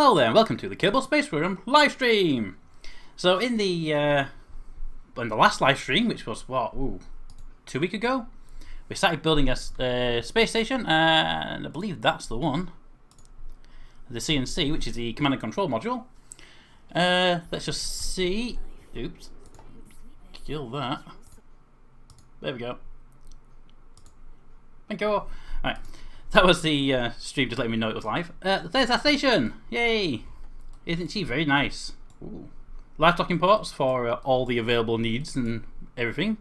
Hello there, and welcome to the Kerbal Space Station Livestream. So in the last livestream, which was what, 2 weeks ago, we started building a space station, and I believe that's the one, the CNC, which is the command and control module. Let's just see. Oops, kill that. There we go. Thank you. Alright, that was the stream just letting me know it was live. There's our station! Yay! Isn't she very nice? Ooh. Live docking ports for all the available needs and everything.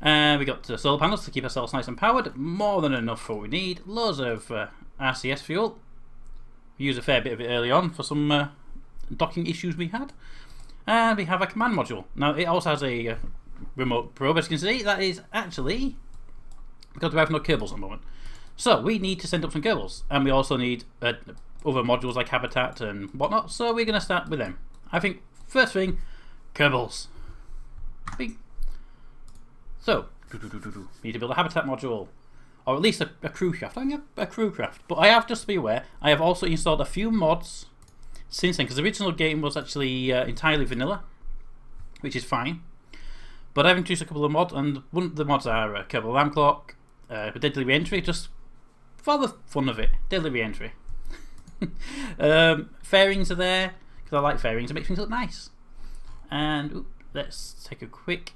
We got solar panels to keep ourselves nice and powered. More than enough for what we need. Loads of RCS fuel. We used a fair bit of it early on for some docking issues we had. And we have a command module. Now it also has a remote probe, as you can see. That is actually because we have no cables at the moment. So we need to send up some cables, and we also need other modules like habitat and whatnot. So we're going to start with them. I think first thing, cables. So we need to build a habitat module, or at least a crew craft. I think a crew craft. But I have, just to be aware, I have also installed a few mods since then, because the original game was actually entirely vanilla, which is fine. But I've introduced a couple of mods, and one of the mods are Kerbal alarm clock, deadly re-entry, just for the fun of it, deadly re-entry. Fairings are there because I like fairings; it makes things look nice. And let's take a quick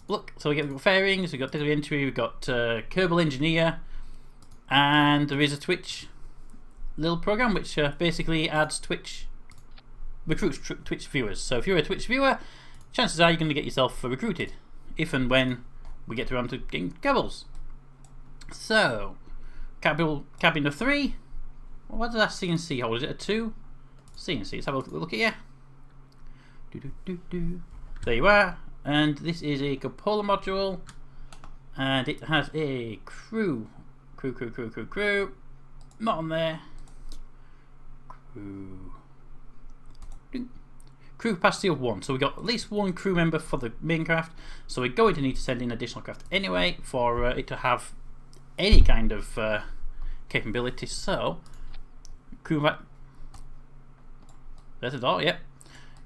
look. So we've got fairings, we've got deadly re-entry, we've got Kerbal engineer, and there is a Twitch little program which basically adds recruits Twitch viewers. So if you're a Twitch viewer, chances are you're going to get yourself recruited if and when we get around to getting Kerbals. So, cabin of 3. What does that CNC hold? Is it a 2? CNC. Let's have a look at you. There you are. And this is a cupola module, and it has a crew. Not on there. Crew capacity of 1. So we got at least 1 crew member for the main craft. So we're going to need to send in additional craft anyway for it to have any kind of capability. So crew there's a door, yep.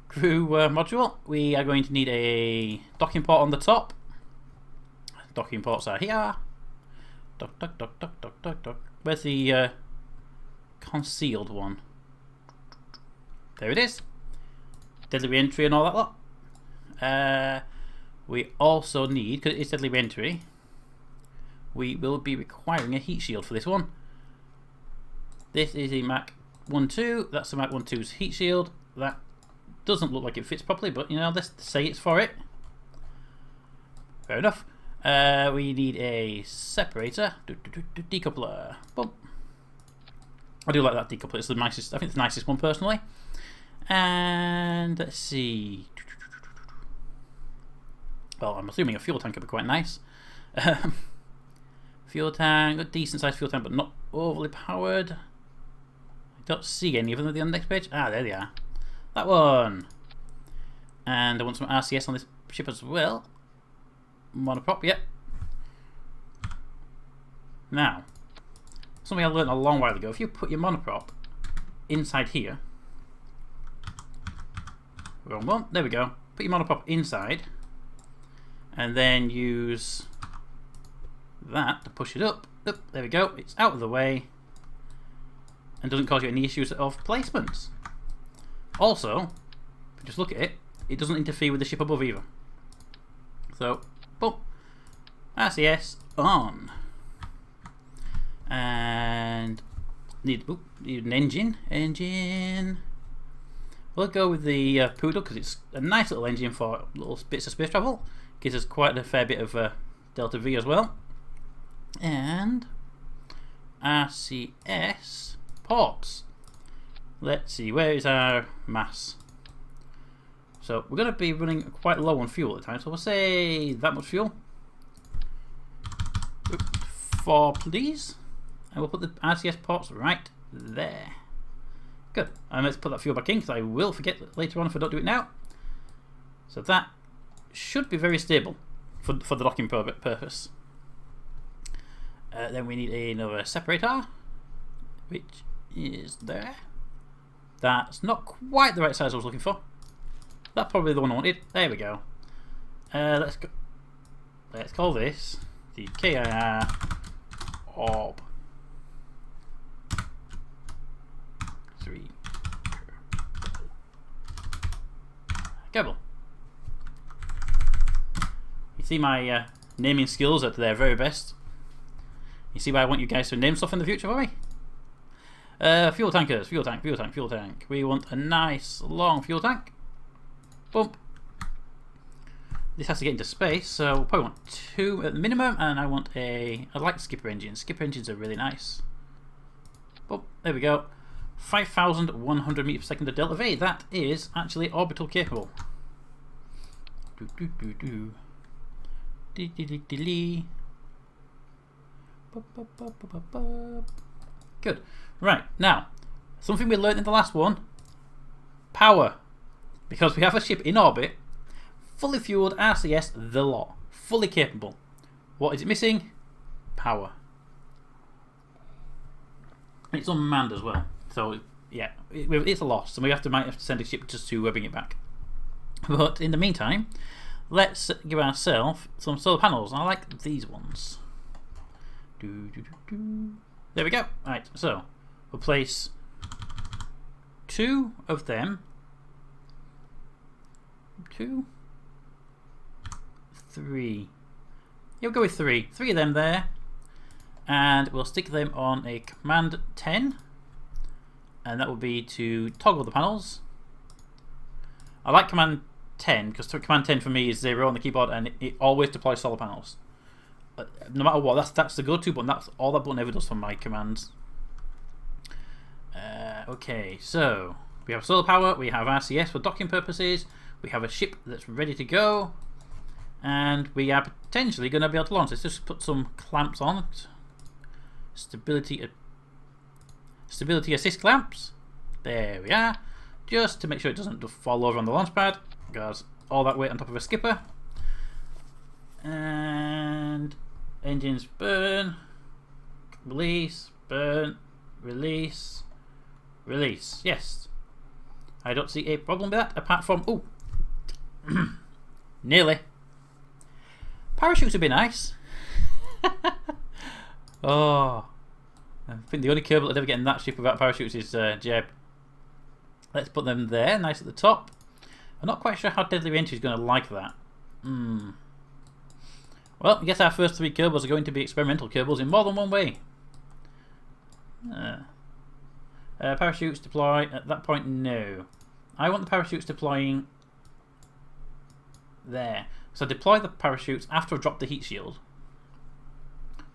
Crew module. We are going to need a docking port on the top. Docking ports are here. Dock. Where's the concealed one? There it is. Deadly re-entry and all that lot. We also need, because it's deadly re-entry, we will be requiring a heat shield for this one. This is a Mach 1.2. That's the Mach 1.2's heat shield. That doesn't look like it fits properly, but you know, let's say it's for it. Fair enough. We need a separator. Decoupler. Boom. I do like that decoupler. It's the nicest. I think it's the nicest one personally. And let's see. Well, I'm assuming a fuel tank would be quite nice. Fuel tank, a decent sized fuel tank, but not overly powered. I don't see any of them on the next page. Ah, there they are. That one. And I want some RCS on this ship as well. Monoprop, yep. Now, something I learned a long while ago. If you put your monoprop inside here, wrong one. There we go. Put your monoprop inside, and then use that to push it up. There we go. It's out of the way and doesn't cause you any issues of placements. Also, if you just look at it, it doesn't interfere with the ship above either. So, boom. RCS on. And need an engine. We'll go with the Poodle because it's a nice little engine for little bits of space travel. Gives us quite a fair bit of Delta V as well. And RCS ports. Let's see, where is our mass? So we're going to be running quite low on fuel at the time, so we'll say that much fuel. 4, please. And we'll put the RCS ports right there. Good. And let's put that fuel back in because I will forget later on if I don't do it now. So that should be very stable for the docking purpose. Then we need another separator, which is there. That's not quite the right size I was looking for. That's probably the one I wanted. There we go. Let's go. Let's call this the KIR Orb 3 Kerbal. You see my naming skills at their very best. You see why I want you guys to name stuff in the future for me? Fuel tankers, fuel tank, fuel tank, fuel tank. We want a nice long fuel tank. Bump. This has to get into space, so we'll probably want 2 at the minimum, and I want I like skipper engines. Skipper engines are really nice. Bump. There we go. 5,100 meters per second of delta V. That is actually orbital capable. Good. Right, now, something we learned in the last one. Power. Because we have a ship in orbit, fully fueled RCS, the lot. Fully capable. What is it missing? Power. And it's unmanned as well. So, yeah, it's a loss. And might have to send a ship just to bring it back. But in the meantime, let's give ourselves some solar panels. I like these ones. There we go. Right, so we'll place 2 of them. 2, 3. Yeah, we'll go with 3. 3 of them there. And we'll stick them on a command 10. And that will be to toggle the panels. I like command 10 because command 10 for me is 0 on the keyboard and it always deploys solar panels. No matter what, that's the go-to button. That's all that button ever does for my commands. Okay, so we have solar power, we have RCS for docking purposes, we have a ship that's ready to go, and we are potentially going to be able to launch. Let's just put some clamps on it. Stability assist clamps. There we are. Just to make sure it doesn't just fall over on the launch pad, because all that weight on top of a skipper. And engines burn, release, burn, release, release. Yes. I don't see a problem with that apart from, ooh, nearly. Parachutes would be nice. Oh, I think the only Kerbal that'd ever get in that ship without parachutes is Jeb. Let's put them there, nice at the top. I'm not quite sure how Deadly Entry is going to like that. Well, I guess our first 3 Kerbals are going to be experimental Kerbals in more than one way. Parachutes deploy at that point, no. I want the parachutes deploying there. So deploy the parachutes after I've dropped the heat shield.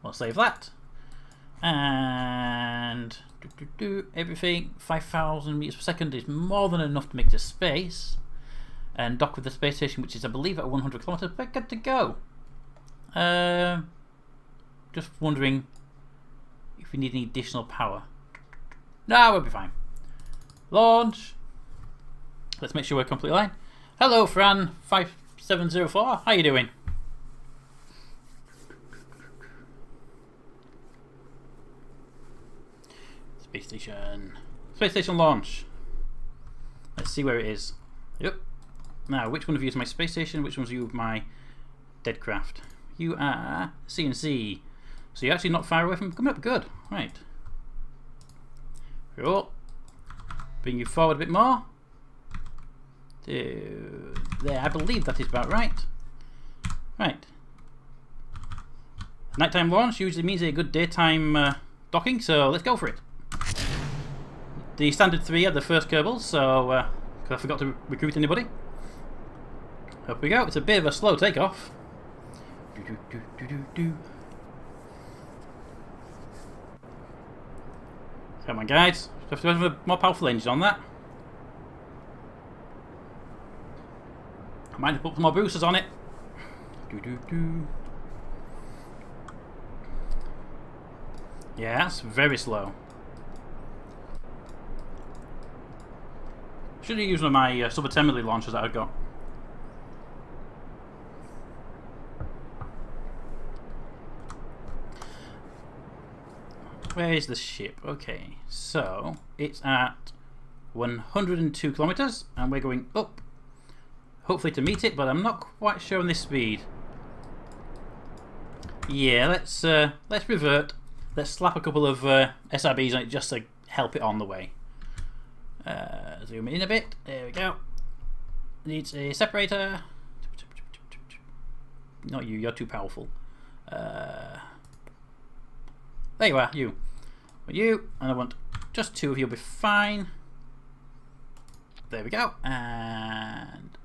We'll save that. And everything 5,000 meters per second is more than enough to make it to space. And dock with the space station, which is I believe at 100 kilometers, but good to go. Just wondering if we need any additional power. No, we'll be fine. Launch. Let's make sure we're completely aligned. Hello, Fran5704. How you doing? Space station. Space station launch. Let's see where it is. Yep. Now, which one of you is my space station? Which one's you of my dead craft? You are CNC. So you're actually not far away from coming up. Good. Right. Cool. Bring you forward a bit more. There. I believe that is about right. Right. Nighttime launch usually means a good daytime docking, so let's go for it. The standard 3 are the first Kerbals, so because I forgot to recruit anybody. Up we go. It's a bit of a slow takeoff. Come on, guys. Just have to have a more powerful engine on that. I might have put some more boosters on it. Yeah, that's very slow. Should have used one of my subassembly launchers that I've got. Where is the ship? Okay, so it's at 102 kilometers, and we're going up. Hopefully to meet it, but I'm not quite sure on this speed. Yeah, let's revert. Let's slap a couple of SRBs on it just to help it on the way. Zoom in a bit. There we go. Needs a separator. Not you. You're too powerful. There you are. You. You. And I want just 2 of you. Will be fine. There we go. And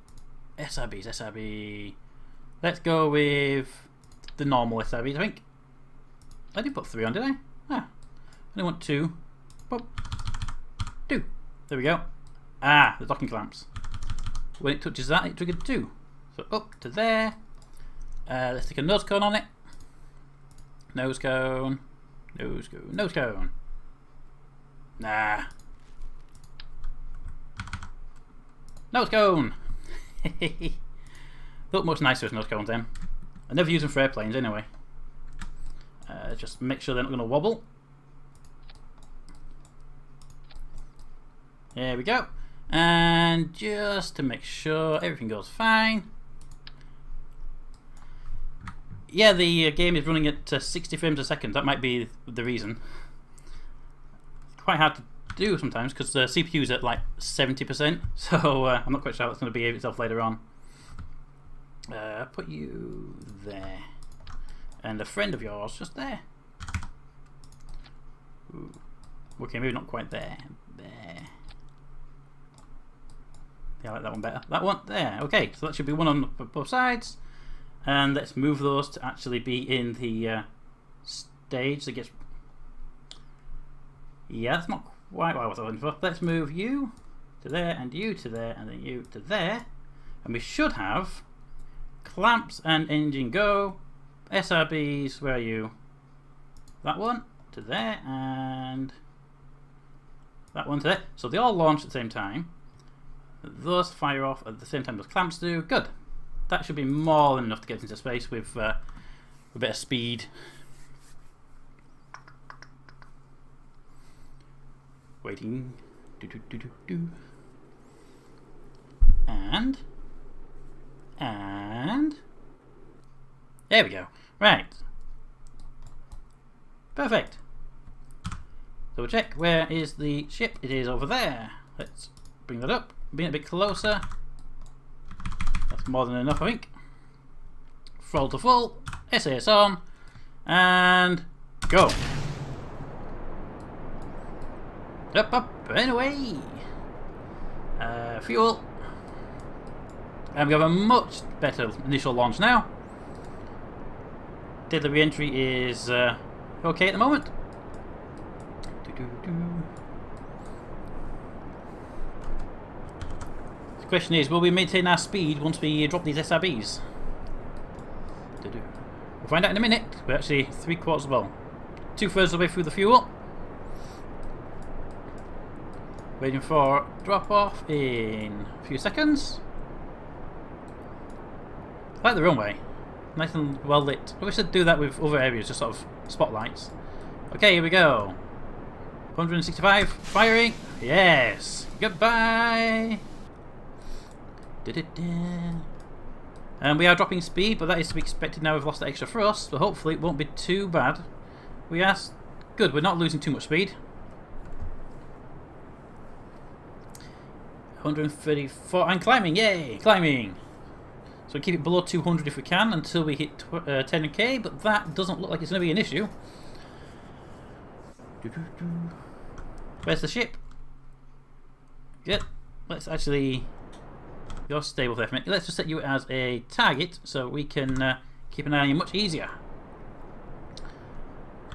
SRBs. SRB. Let's go with the normal SRBs. I think. I did put 3 on, did I? Ah. I only want 2. Boop. 2. There we go. Ah, the docking clamps. When it touches that, it triggered 2. So up to there. Let's take a nose cone on it. Nose cone. Nose cone. Nose cone. Nah. Nose cone. Look much nicer as nose cones then. I never use them for airplanes anyway. Just make sure they're not going to wobble. There we go. And just to make sure everything goes fine. Yeah, the game is running at 60 frames a second. That might be the reason. It's quite hard to do sometimes because the CPU is at like 70%. So I'm not quite sure how it's going to behave itself later on. Put you there. And a friend of yours just there. Ooh. Okay, maybe not quite there. There. Yeah, I like that one better. That one there. Okay, so that should be one on both sides. And let's move those to actually be in the stage that gets. Yeah, that's not quite what I was looking for. Let's move you to there, and you to there, and then you to there. And we should have clamps and engine go. SRBs, where are you? That one to there, and that one to there. So they all launch at the same time. Those fire off at the same time as clamps do. Good. That should be more than enough to get into space with a bit of speed. Waiting. Do do do do do. And there we go. Right. Perfect. So we'll check. Where is the ship? It is over there. Let's bring that up. Being a bit closer. That's more than enough, I think. Throttle to full. SAS on. And go. Up, up, and away. Fuel. And we have a much better initial launch now. Deadly re-entry is okay at the moment. The question is, will we maintain our speed once we drop these SRBs? We'll find out in a minute. We're actually 3/4 of the way. 2/3 of the way through the fuel. Waiting for drop off in a few seconds. I like the runway. Nice and well lit. I wish I'd do that with other areas, just sort of spotlights. Okay, here we go. 165, firing. Yes. Goodbye. And we are dropping speed, but that is to be expected now. We've lost the extra thrust, so hopefully it won't be too bad. We are good. We're not losing too much speed. 134 and climbing. Yay, climbing. So keep it below 200 if we can until we hit 10k, but that doesn't look like it's going to be an issue. Where's the ship? Good. Let's actually... You're stable there for a minute. Let's just set you as a target so we can keep an eye on you much easier.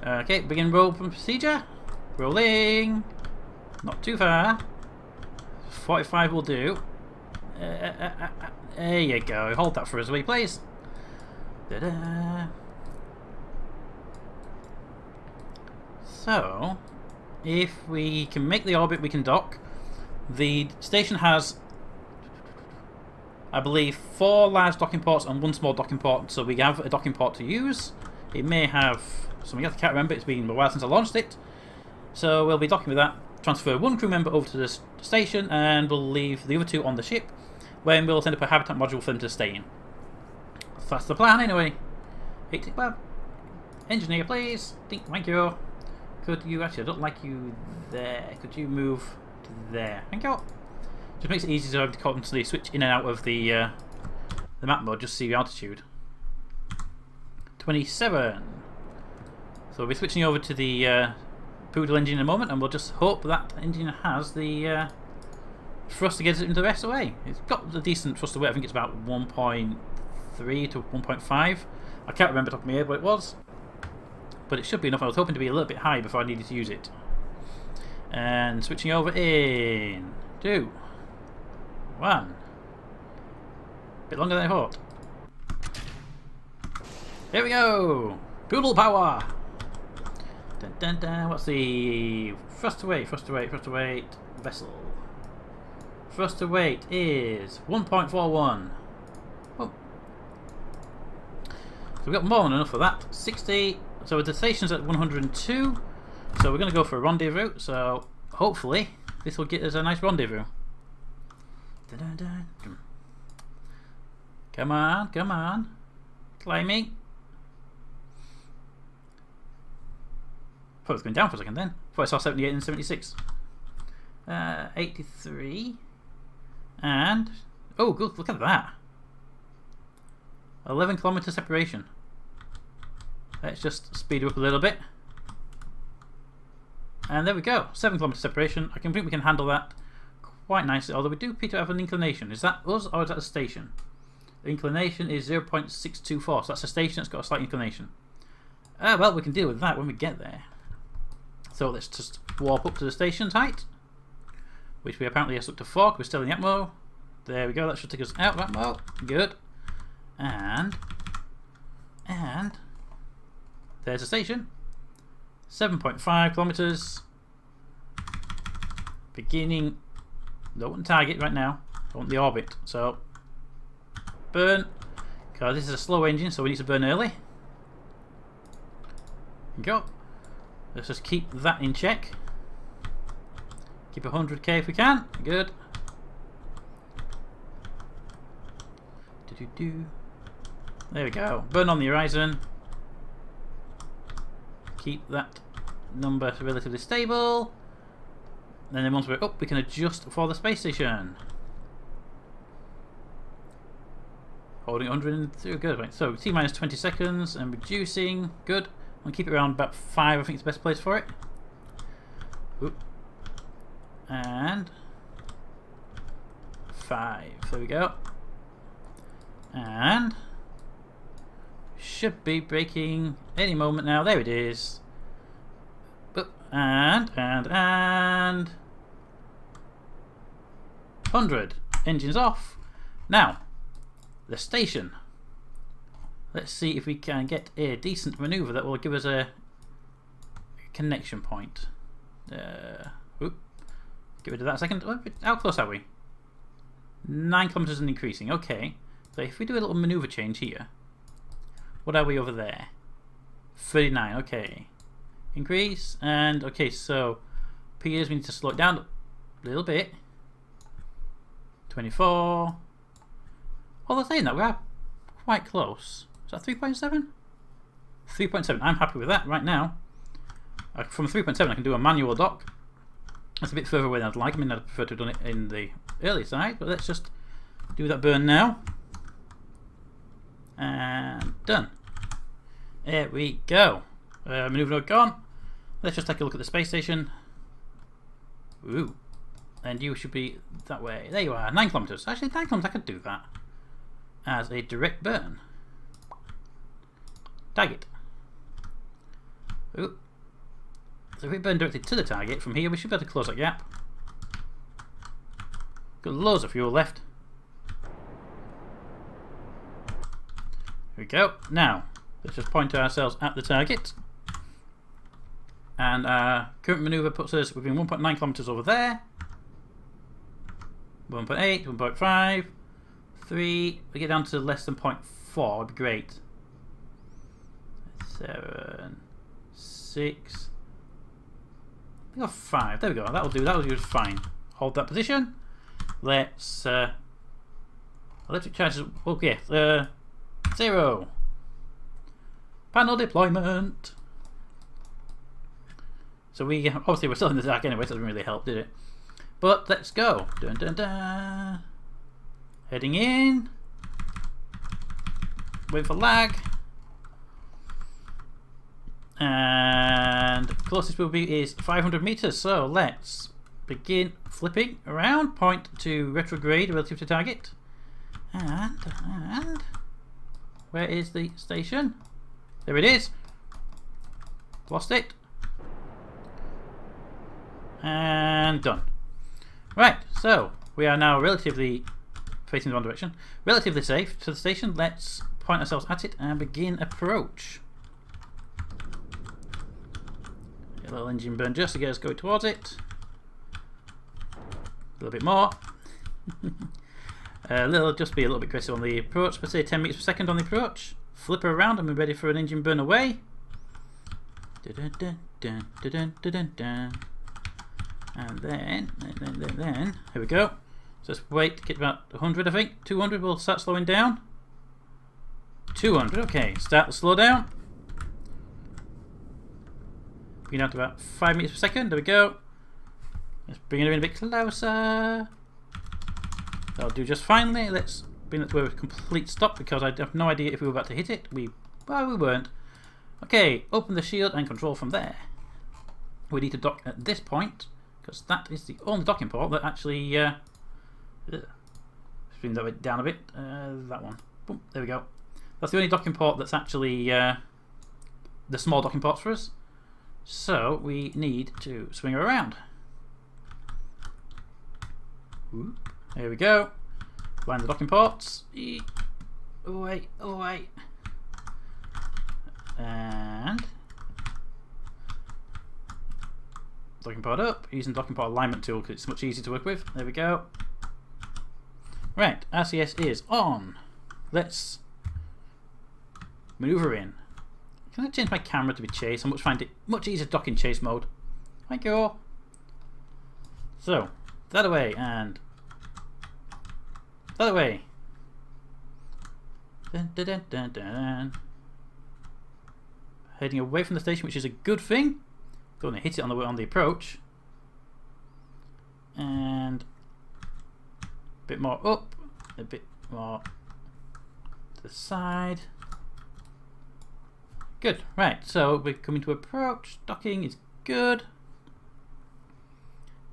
Okay, begin roll procedure. Rolling. Not too far. 45 will do. There you go. Hold that for us, will you, please? Da-da. So, if we can make the orbit, we can dock. The station has, I believe, 4 large docking ports and 1 small docking port, so we have a docking port to use. It may have something else, I can't remember, it's been a while since I launched it. So we'll be docking with that. transfer one crew member over to the station, and we'll leave the other two on the ship, when we'll send up a habitat module for them to stay in. So that's the plan anyway. Well, engineer please. Thank you. Could you actually, I don't like you there. Could you move to there? Thank you. Just makes it easy to constantly switch in and out of the map mode, just see the altitude. 27. So we'll be switching over to the Poodle engine in a moment, and we'll just hope that engine has the thrust to get it into the rest of the way. It's got a decent thrust away. I think it's about 1.3 to 1.5. I can't remember off the top of my head what it was, but it should be enough. I was hoping to be a little bit high before I needed to use it. And switching over in 2, 1. Bit longer than I thought. Here we go! Poodle power! Dun, dun, dun. What's the thrust to weight vessel? Thrust to weight is 1.41. Oh. So we've got more than enough for that. 60. So the station's at 102. So we're going to go for a rendezvous. So hopefully this will get us a nice rendezvous. Dun, dun, dun. Come on, come on. Climbing. Thought it was going down for a second then. Thought I saw 78 and 76. 83. And oh, good! Look at that. 11 kilometer separation. Let's just speed up a little bit. And there we go. 7 kilometer separation. I think we can handle that quite nicely. Although we do appear to have an inclination. Is that us or is that the station? The inclination is 0.624. So that's a station that's got a slight inclination. Well, we can deal with that when we get there. So let's just warp up to the station's height, which we apparently have up to 4 because we're still in the atmo. There we go, that should take us out of atmo. Good. And there's the station. 7.5 kilometers. Beginning. Don't want the target right now. I want the orbit. So burn. Because this is a slow engine, so we need to burn early. Go. Let's just keep that in check. Keep 100k if we can. Good. There we go. Burn on the horizon. Keep that number relatively stable. And then once we're up, we can adjust for the space station. Holding 103. Good. Right. So T minus 20 seconds and reducing. Good. I'll keep it around about 5. I think it's the best place for it. Oop. And 5. There we go. And should be braking any moment now. There it is. Oop. And 100. Engines off. Now the station. Let's see if we can get a decent maneuver that will give us a connection point. Oop. Get rid of that a second. How close are we? 9 kilometers and increasing. Okay. So if we do a little maneuver change here, what are we over there? 39. Okay. Increase and okay. So appears we need to slow it down a little bit. 24. Although saying that, we are quite close. Is that 3.7? 3.7. I'm happy with that right now. From 3.7 I can do a manual dock. That's a bit further away than I'd like. I mean, I'd prefer to have done it in the early side, but let's just do that burn now. And done. There we go. Maneuver node gone. Let's just take a look at the space station. Ooh. And you should be that way. There you are. 9 kilometers. Actually, 9 kilometers, I could do that as a direct burn. Target. Ooh. So if we burn directly to the target from here, we should be able to close that gap. Got loads of fuel left. Here we go. Now, let's just point ourselves at the target. And our current maneuver puts us within 1.9 kilometers over there. 1.8, 1.5, 3. We get down to less than 0.4, would be great. 7, 6, We got 5. There we go. That'll do. That'll do fine. Hold that position. Let's electric charges. Okay. 0. Panel deployment. So we obviously we're still in the dark anyway, so it doesn't really help, did it? But let's go. Dun dun dun. Heading in. Wait for lag. And closest will be is 500 meters. So let's begin flipping around. Point to retrograde relative to target. And where is the station? There it is. Lost it. And done. Right, so we are now relatively facing the wrong direction. Relatively safe to the station. Let's point ourselves at it and begin approach. Get a little engine burn just to get us going towards it. A little bit more. Just be a little bit aggressive on the approach. Let's say 10 meters per second on the approach. Flip her around and we're ready for an engine burn away. Dun, dun, dun, dun, dun, dun, dun, dun. And then, here we go. So let's wait, get about 100 I think. 200 will start slowing down. 200, okay, start to slow down. Bring it down to about 5 meters per second, there we go. Let's bring it in a bit closer. That'll do just finely. Let's bring it to a complete stop because I have no idea if we were about to hit it. Well, we weren't. Okay, open the shield and control from there. We need to dock at this point because that is the only docking port that actually. Bring that down a bit. That one. Boom, there we go. That's the only docking port that's actually the small docking ports for us. So we need to swing her around. Whoop. There we go. Line the docking ports. Away, away. And docking port up. Using docking port alignment tool because it's much easier to work with. There we go. Right, RCS is on. Let's maneuver in. Can I change my camera to be chase? I find it much easier to dock in chase mode. Thank you. So, that away and that away. Dun, dun, dun, dun, dun. Heading away from the station, which is a good thing. Don't want to hit it on the approach. And a bit more up, a bit more to the side. Good, right, so we're coming to approach. Docking is good.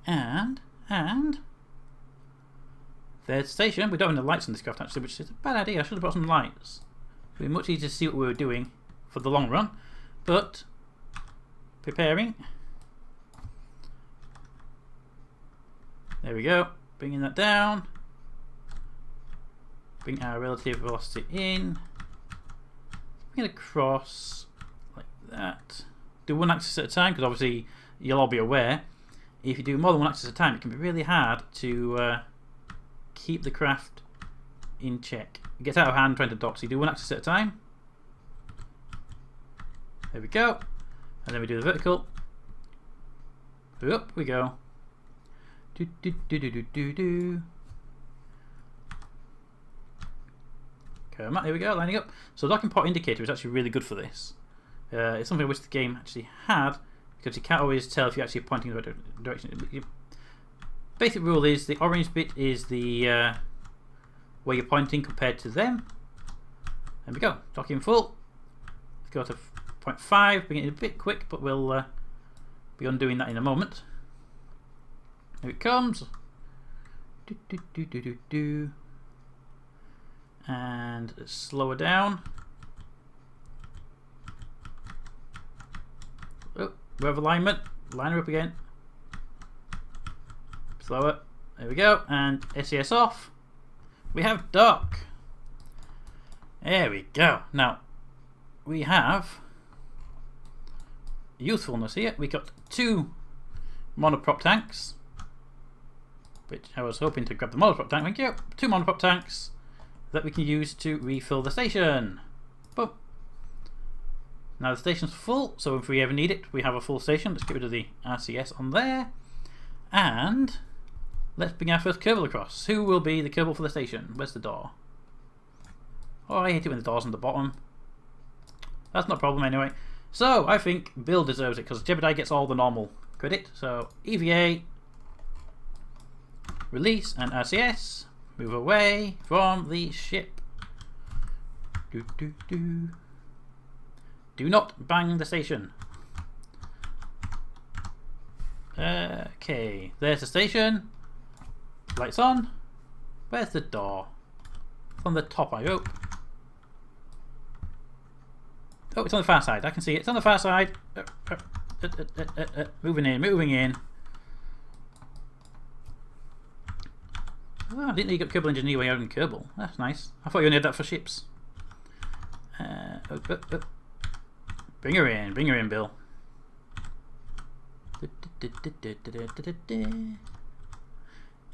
And there's the station. We don't have any lights on this craft actually, which is a bad idea. I should have brought some lights. It would be much easier to see what we were doing for the long run. But preparing. There we go. Bringing that down. Bring our relative velocity in. Bring it across like that. Do one axis at a time because obviously you'll all be aware if you do more than one axis at a time it can be really hard to keep the craft in check. It gets out of hand trying to dock, so you do one axis at a time. There we go. And then we do the vertical. Up we go. Do do do do do do do. Here we go, lining up. So the docking port indicator is actually really good for this. It's something I wish the game actually had because you can't always tell if you're actually pointing in the right direction. Basic rule is the orange bit is the where you're pointing compared to them. There we go, docking full. Let's go to 0.5, bring it in a bit quick, but we'll be undoing that in a moment. Here it comes. Do, do, do, do, do, do. And slow her down. Oh, we have alignment. Line her up again. Slower. There we go. And SES off. We have dock. There we go. Now, we have usefulness here. We got 2 monoprop tanks, which I was hoping to grab the monoprop tank. Thank you. 2 monoprop tanks that we can use to refill the station. Boom. Now the station's full, so if we ever need it, we have a full station. Let's get rid of the RCS on there. And let's bring our first Kerbal across. Who will be the Kerbal for the station? Where's the door? Oh, I hate it when the door's on the bottom. That's not a problem anyway. So, I think Bill deserves it because Jebediah gets all the normal credit. So, EVA, release, and RCS. Move away from the ship. Do not bang the station. Okay, there's the station. Lights on. Where's the door? It's on the top, I hope. Oh, it's on the far side. I can see it. It's on the far side. Moving in, moving in. Oh, I didn't know you got Kerbal Engineer when you were in Kerbal. That's nice. I thought you only had that for ships. Bring her in, Bill.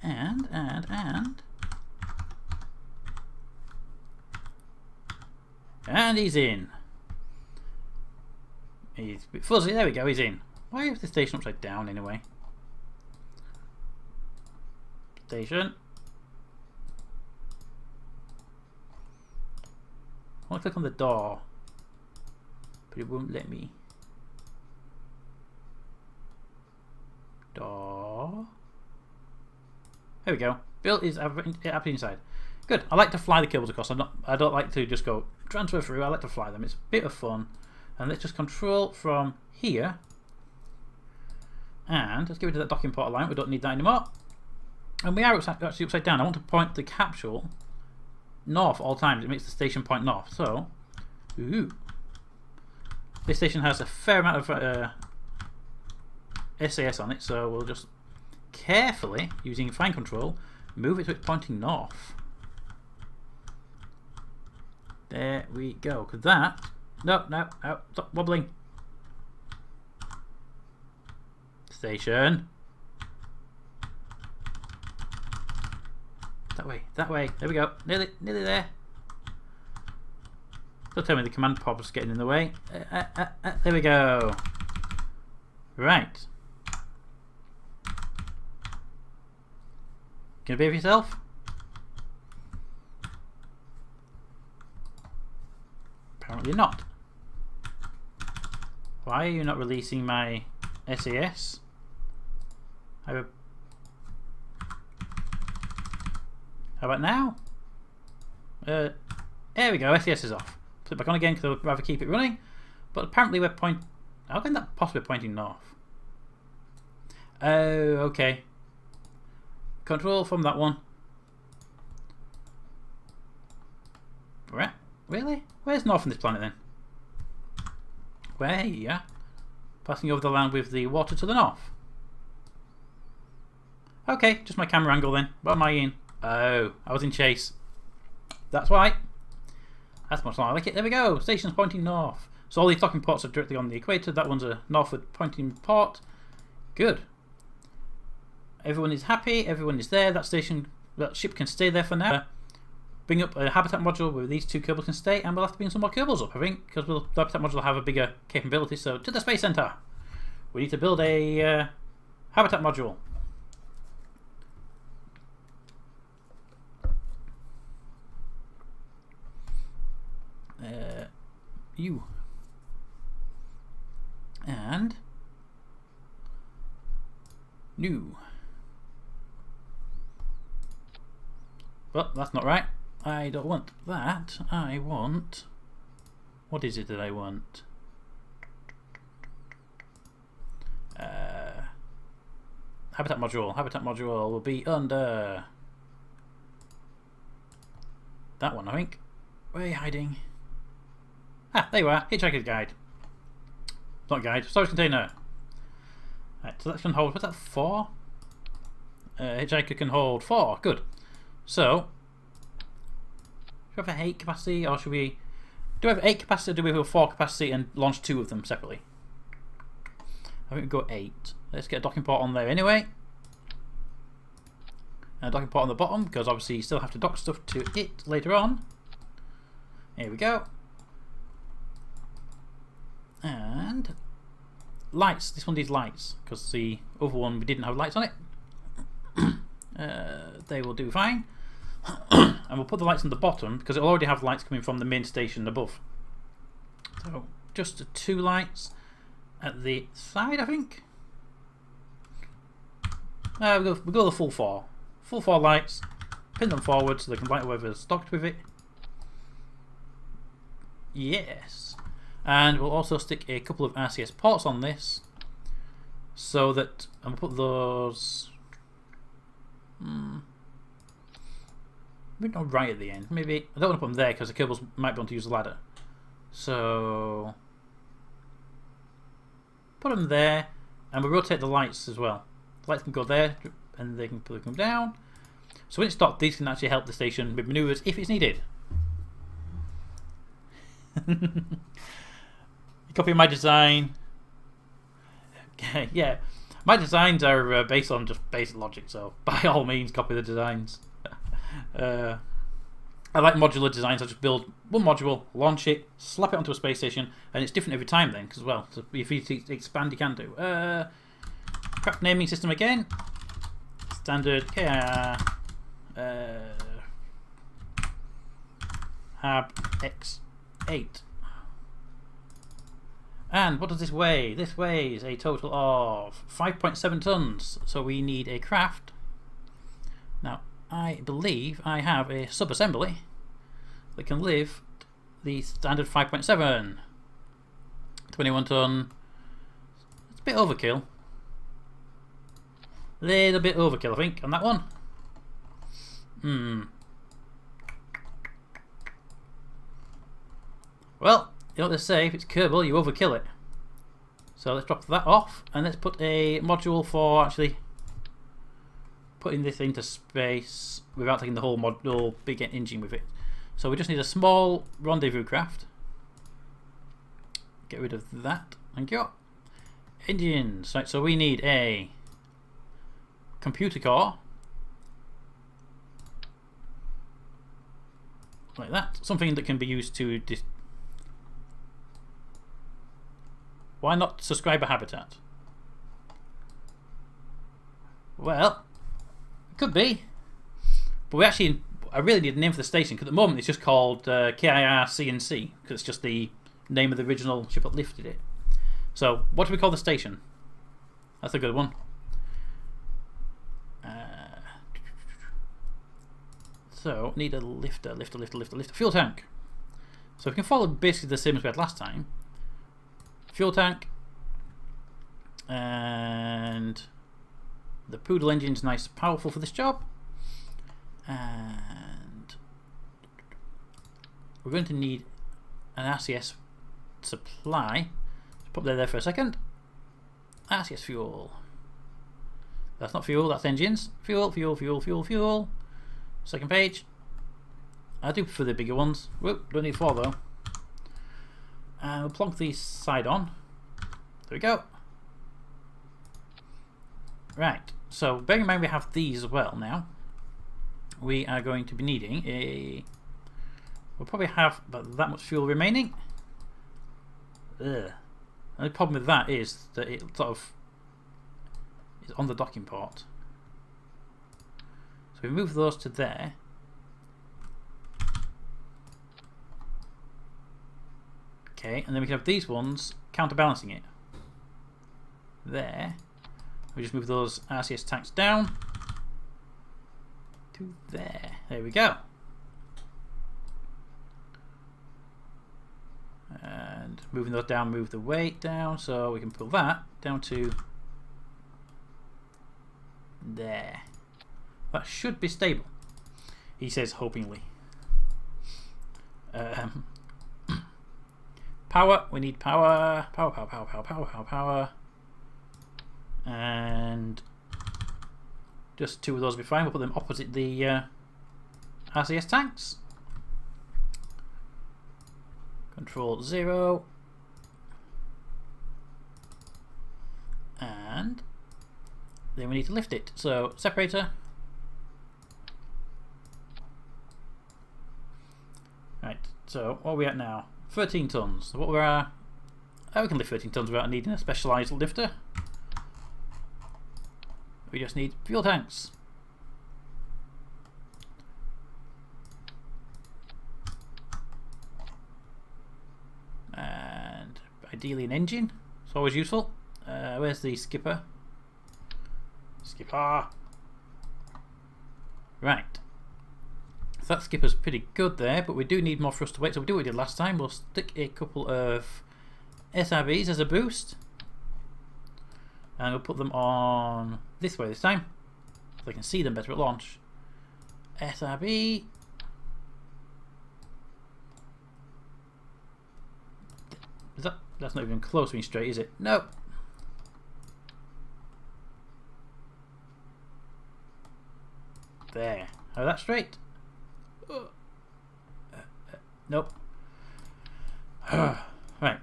And. And he's in. He's a bit fuzzy. There we go, he's in. Why is the station upside down anyway? Station. I want to click on the door, but it won't let me. Door. There we go. Bill is happy inside. Good. I like to fly the Kerbals across. I don't like to just go transfer through. I like to fly them. It's a bit of fun. And let's just control from here. And let's get rid of that docking port line. We don't need that anymore. And we are actually upside down. I want to point the capsule north all times. It makes the station point north. So, this station has a fair amount of SAS on it. So we'll just carefully, using fine control, move it so it's pointing north. There we go. Because that. No, stop wobbling. Station. That way. There we go. Nearly there. Don't tell me the command pod's getting in the way. There we go. Right. Gonna behave yourself? Apparently not. Why are you not releasing my SAS? How about now? There we go, SAS is off. Put it back on again because I'd rather keep it running. But apparently we're how can that possibly be pointing north? Oh, okay. Control from that one. Right. Really? Where's north on this planet then? Where? Yeah. Passing over the land with the water to the north. Okay, just my camera angle then. What am I in? Oh, I was in chase. That's why. That's much more like it. There we go. Station's pointing north. So all these docking ports are directly on the equator. That one's a northward pointing port. Good. Everyone is happy. Everyone is there. That ship can stay there for now. Bring up a habitat module where these two Kerbals can stay, and we'll have to bring some more Kerbals up, I think, because the habitat module will have a bigger capability. So, to the Space Center! We need to build a habitat module. You. And. New. But that's not right. I don't want that. I want. What is it that I want? Habitat module. Habitat module will be under that one, I think. Where are you hiding? Ah, there you are. Hitchhiker's Guide. Not guide. Storage container. Right, selection hold. What's that? 4? Hitchhiker can hold 4. Good. So, should we have 8 capacity, or should we? Do we have 8 capacity, or do we have 4 capacity and launch 2 of them separately? I think we go 8. Let's get a docking port on there anyway. And a docking port on the bottom, because obviously you still have to dock stuff to it later on. Here we go. And lights. This one needs lights because the other one we didn't have lights on it. They will do fine. And we'll put the lights on the bottom because it'll already have lights coming from the main station above. So just 2 lights at the side, I think. We'll go the full 4. Full 4 lights. Pin them forward so they can light whoever's stocked with it. Yes. And we'll also stick a couple of RCS ports on this so that, and we'll put those maybe not right at the end. Maybe I don't want to put them there because the Kerbals might be able to use the ladder. So put them there, and we'll rotate the lights as well. The lights can go there, and they can come down. So when it's stopped, these can actually help the station with manoeuvres if it's needed. Copy my design. Okay, yeah. My designs are based on just basic logic, so by all means copy the designs. I like modular designs. I just build one module, launch it, slap it onto a space station, and it's different every time then, as well. So if you expand, you can do. Crap naming system again. Standard KIR Hab X8. And what does this weigh? This weighs a total of 5.7 tons. So we need a craft. Now, I believe I have a sub-assembly that can lift the standard 5.7. 21 ton. It's a bit overkill. Little bit overkill, I think, on that one. Well, you know what they say, if it's Kerbal, you overkill it. So let's drop that off, and let's put a module for actually putting this into space without taking the whole big engine with it. So we just need a small rendezvous craft. Get rid of that. Thank you. Engines. Right, so we need a computer core. Like that. Something that can be used to... Why not subscriber habitat? Well, it could be. But I really need a name for the station, because at the moment it's just called KIR CNC, because it's just the name of the original ship that lifted it. So, what do we call the station? That's a good one. So, need a lifter. Fuel tank. So we can follow basically the same as we had last time. Fuel tank. And the Poodle engine's nice and powerful for this job. And we're going to need an RCS supply. Just put that there for a second. RCS fuel. That's not fuel, that's engines. Fuel. Second page. I do prefer the bigger ones. Whoop, don't need 4 though. And we'll plonk these side on. There we go. Right, so bearing in mind we have these as well now, we are going to be needing a... We'll probably have about that much fuel remaining. Ugh. And the problem with that is that it sort of is on the docking port. So we move those to there. Okay, and then we can have these ones counterbalancing it. There. We just move those RCS tanks down to there. There we go. And moving those down, move the weight down, so we can pull that down to there. That should be stable, he says hopingly. Power, we need power. Power. And just 2 of those will be fine. We'll put them opposite the RCS tanks. Control 0. And then we need to lift it. So separator. Right, so what are we at now? 13 tons. So what were our We can lift 13 tons without needing a specialised lifter. We just need fuel tanks. And ideally an engine. It's always useful. Where's the skipper? Skipper! Right. So that skipper's pretty good there, but we do need more thrust to weight, so we'll do what we did last time. We'll stick a couple of SRBs as a boost. And we'll put them on this way this time, so I can see them better at launch. SRB. That's not even close to being straight, is it? Nope. There. How that straight? Nope. Right.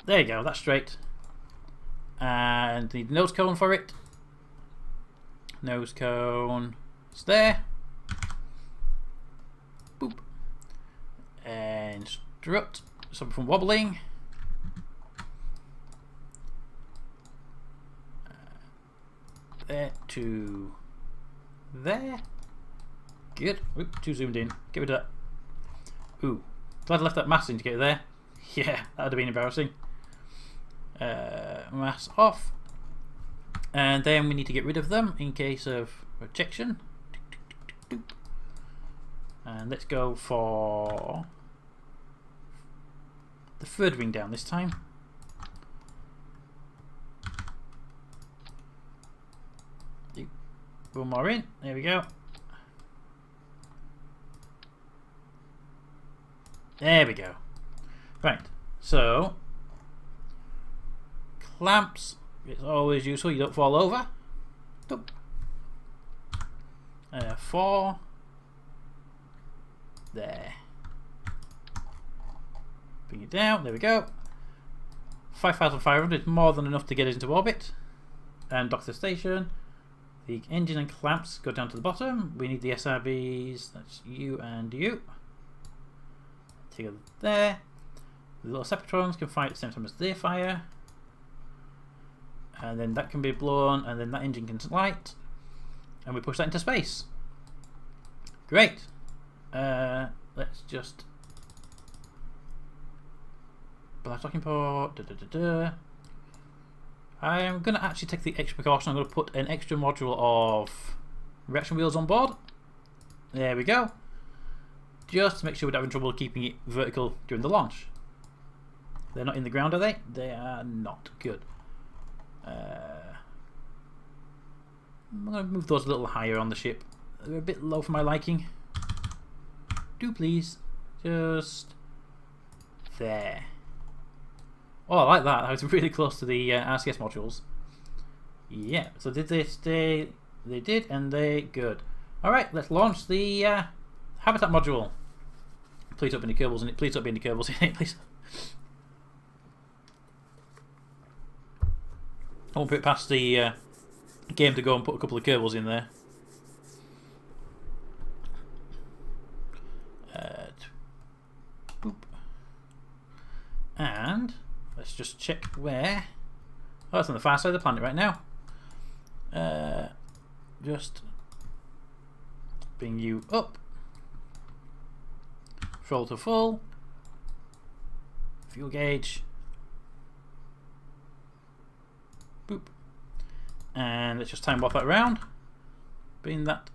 There you go, that's straight. And need nose cone for it. Nose cone is there. Boop. And strut. Something from wobbling. There to there. Good. Oop, too zoomed in. Get rid of that. Ooh. Glad I left that mass indicator there. Yeah, that would have been embarrassing. Mass off. And then we need to get rid of them in case of rejection. And let's go for the third ring down this time. One more in. There we go. There we go. Right. So clamps. It's always useful. You don't fall over. 4. There. Bring it down. There we go. 5,500 is more than enough to get it into orbit. And dock the station. The engine and clamps go down to the bottom. We need the SRBs. That's you and you. Together there. The little Separatrons can fire at the same time as they fire. And then that can be blown, and then that engine can light. And we push that into space. Great. Let's just blast docking port. I am going to actually take the extra precaution. I'm going to put an extra module of reaction wheels on board. There we go. Just to make sure we're not having trouble keeping it vertical during the launch. They're not in the ground, are they? They are not. Good. I'm going to move those a little higher on the ship. They're a bit low for my liking. Do please. Just there. Oh, I like that. I was really close to the RCS modules. Yeah, so did they stay? They did, and they good. Alright, let's launch the habitat module. Please don't be any Kerbals in it. Please don't be any Kerbals in it, please. I won't put it past the game to go and put a couple of Kerbals in there. Boop. And let's just check where. Oh, it's on the far side of the planet right now. Just bring you up. Throttle to full. Fuel gauge. Boop. And let's just time warp that around. Bring that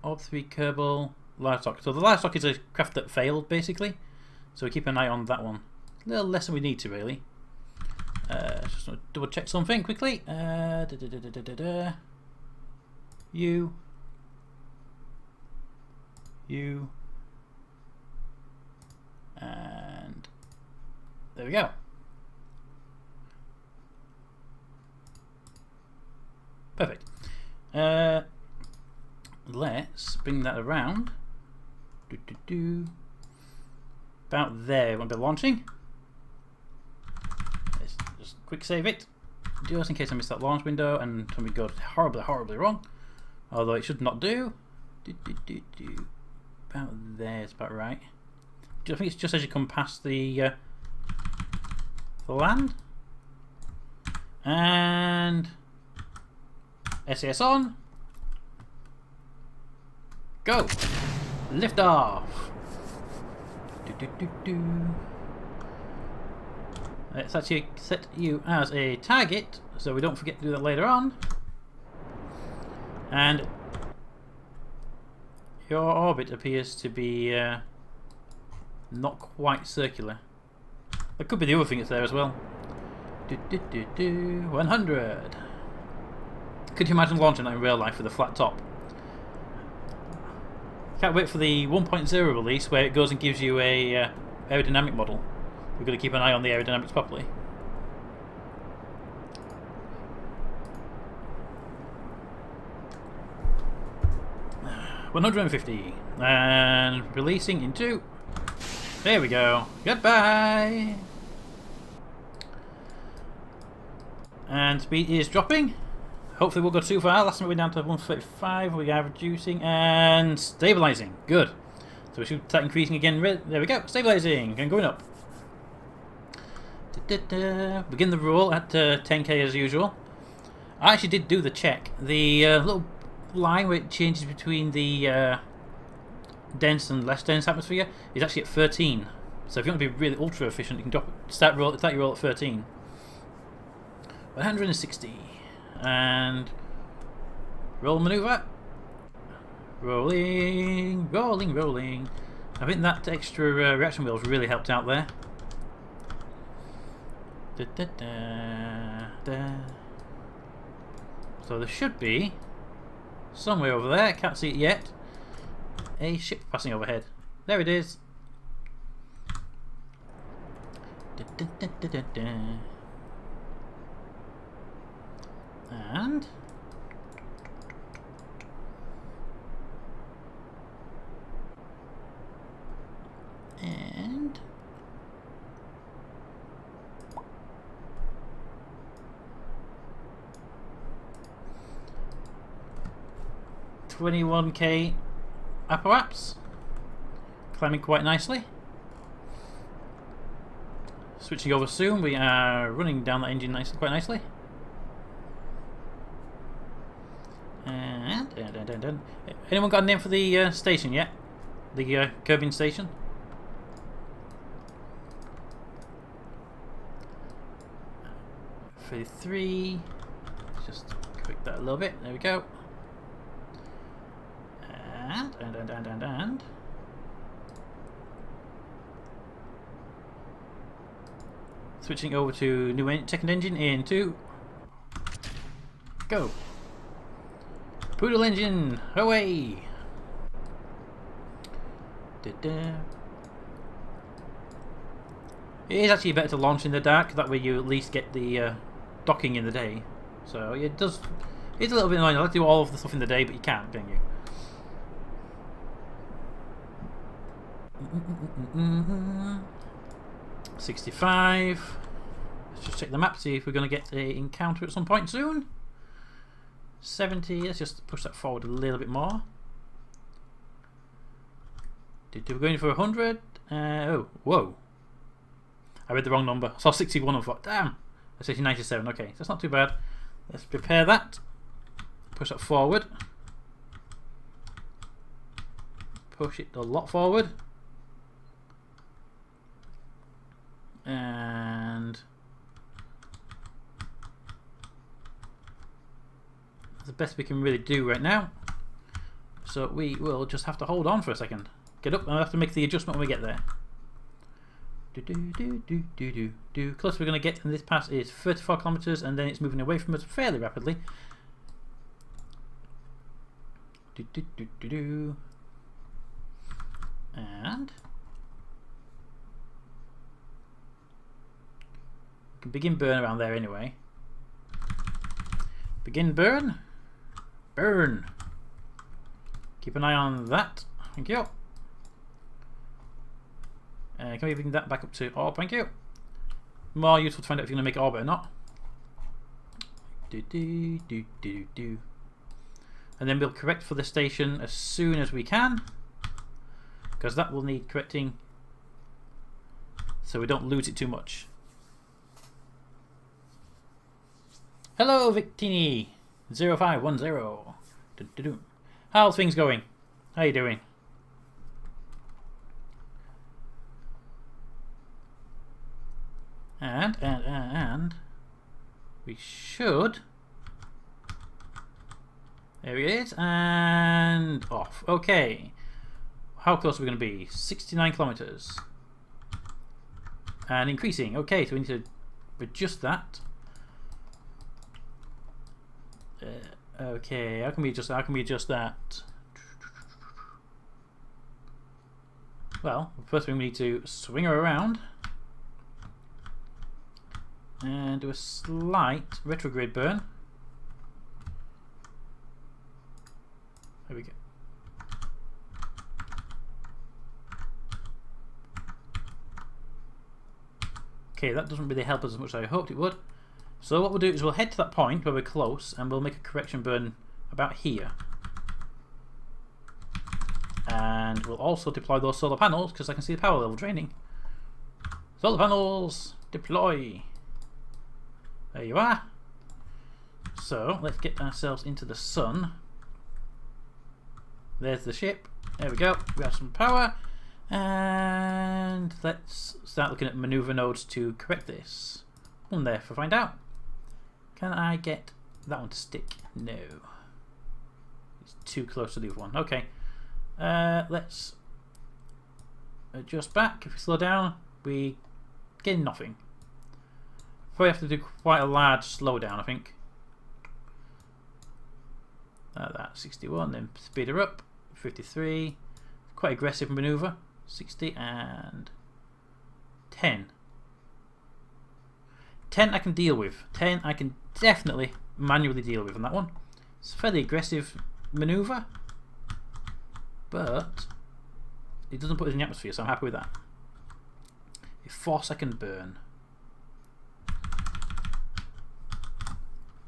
Orb 3 Kerbal livestock. So the livestock is a craft that failed basically. So we keep an eye on that one. A little less than we need to really. Just want to double check something quickly. You. And there we go. Perfect. Let's bring that around. About there. Won't be launching. Let's just quick save it, just in case I missed that launch window and something goes horribly wrong. Although it should not do. About there is about right. I think it's just as you come past the land. And SAS on. Go. Lift off. Let's actually set you as a target so we don't forget to do that later on. And your orbit appears to be not quite circular. That could be the other thing that's there as well. 100. Could you imagine launching that in real life with a flat top? Can't wait for the 1.0 release where it goes and gives you a aerodynamic model. We've got to keep an eye on the aerodynamics properly. $150 and releasing in 2. There we go. Goodbye. And speed is dropping. Hopefully we'll go too far. Last time we went down to 135. We are reducing and stabilizing. Good. So we should start increasing again. There we go. Stabilizing and going up. Begin the roll at 10k as usual. I actually did do the check. The little line where it changes between the dense and less dense atmosphere is actually at 13. So if you want to be really ultra efficient, you can start your roll at 13. 160 and roll maneuver. Rolling, rolling, rolling. I think that extra reaction wheels really helped out there. So there should be somewhere over there, can't see it yet, a ship passing overhead. There it is. And and 21k apparatus, climbing quite nicely. Switching over soon, we are running down that engine quite nicely. And anyone got a name for the station yet? The Kerbin Station? $33. Just quick that a little bit. There we go. And switching over to new second engine in 2. Go. Poodle engine, away! It is actually better to launch in the dark, that way you at least get the docking in the day. So it does. It's a little bit annoying. I like to do all of the stuff in the day, but you can't, can you? 65. Let's just check the map, see if we're going to get an encounter at some point soon. 70. Let's just push that forward a little bit more. We're going for 100. Oh, whoa! I read the wrong number. I saw 61 and thought, damn. That's actually 97. Okay, that's not too bad. Let's prepare that. Push that forward. Push it a lot forward. And that's the best we can really do right now. So we will just have to hold on for a second. Get up and I'll have to make the adjustment when we get there. Close we're going to get in this pass is 34 kilometers, and then it's moving away from us fairly rapidly. And we can begin burn around there anyway. Begin burn. Burn. Keep an eye on that. Thank you. Can we bring that back up to orb? Thank you. More useful to find out if you're going to make orbit or not. And then we'll correct for the station as soon as we can, because that will need correcting so we don't lose it too much. Hello, Victini 0510. How's things going? How you doing? And we should. There it is, and off. Okay. How close are we going to be? 69 kilometers. And increasing. Okay, so we need to adjust that. Okay, how can we adjust that? Well, first thing we need to swing her around and do a slight retrograde burn. There we go. Okay, that doesn't really help us as much as I hoped it would. So what we'll do is we'll head to that point where we're close and we'll make a correction burn about here. And we'll also deploy those solar panels because I can see the power level draining. Solar panels, deploy. There you are. So let's get ourselves into the sun. There's the ship. There we go. We have some power. And let's start looking at maneuver nodes to correct this. One there for find out. Can I get that one to stick? No. It's too close to the other one. Okay. Let's adjust back. If we slow down, we get nothing. Probably have to do quite a large slowdown, I think. That 61, then speed her up. 53. Quite aggressive maneuver. 60 and 10. 10 I can deal with. 10 I can definitely manually deal with on that one. It's a fairly aggressive maneuver, but it doesn't put us in the atmosphere, so I'm happy with that. A 4-second burn.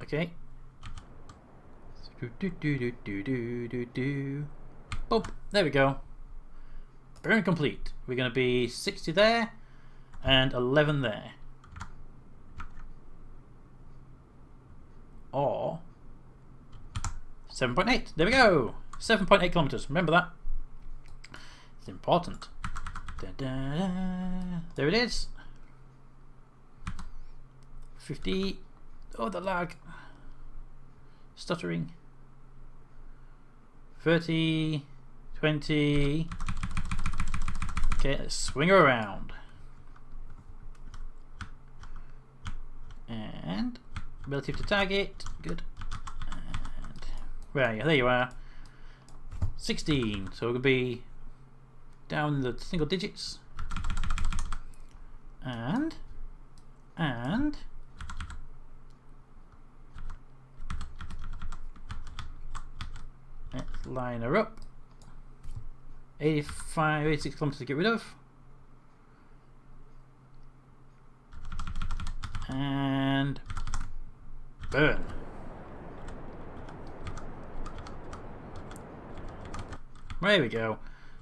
Okay. Boom. There we go. Burn complete. We're going to be 60 there and 11 there. Or 7.8. There we go. 7.8 kilometers. Remember that. It's important. Da, da, da. There it is. 50. Oh, the lag. Stuttering. 30. 20. Okay, let's swing her around. And relative to target. Good. And where are you? There you are. 16. So we're going to be down in the single digits. And let's line her up. 85, 86 kilometers to get rid of. And burn. There we go.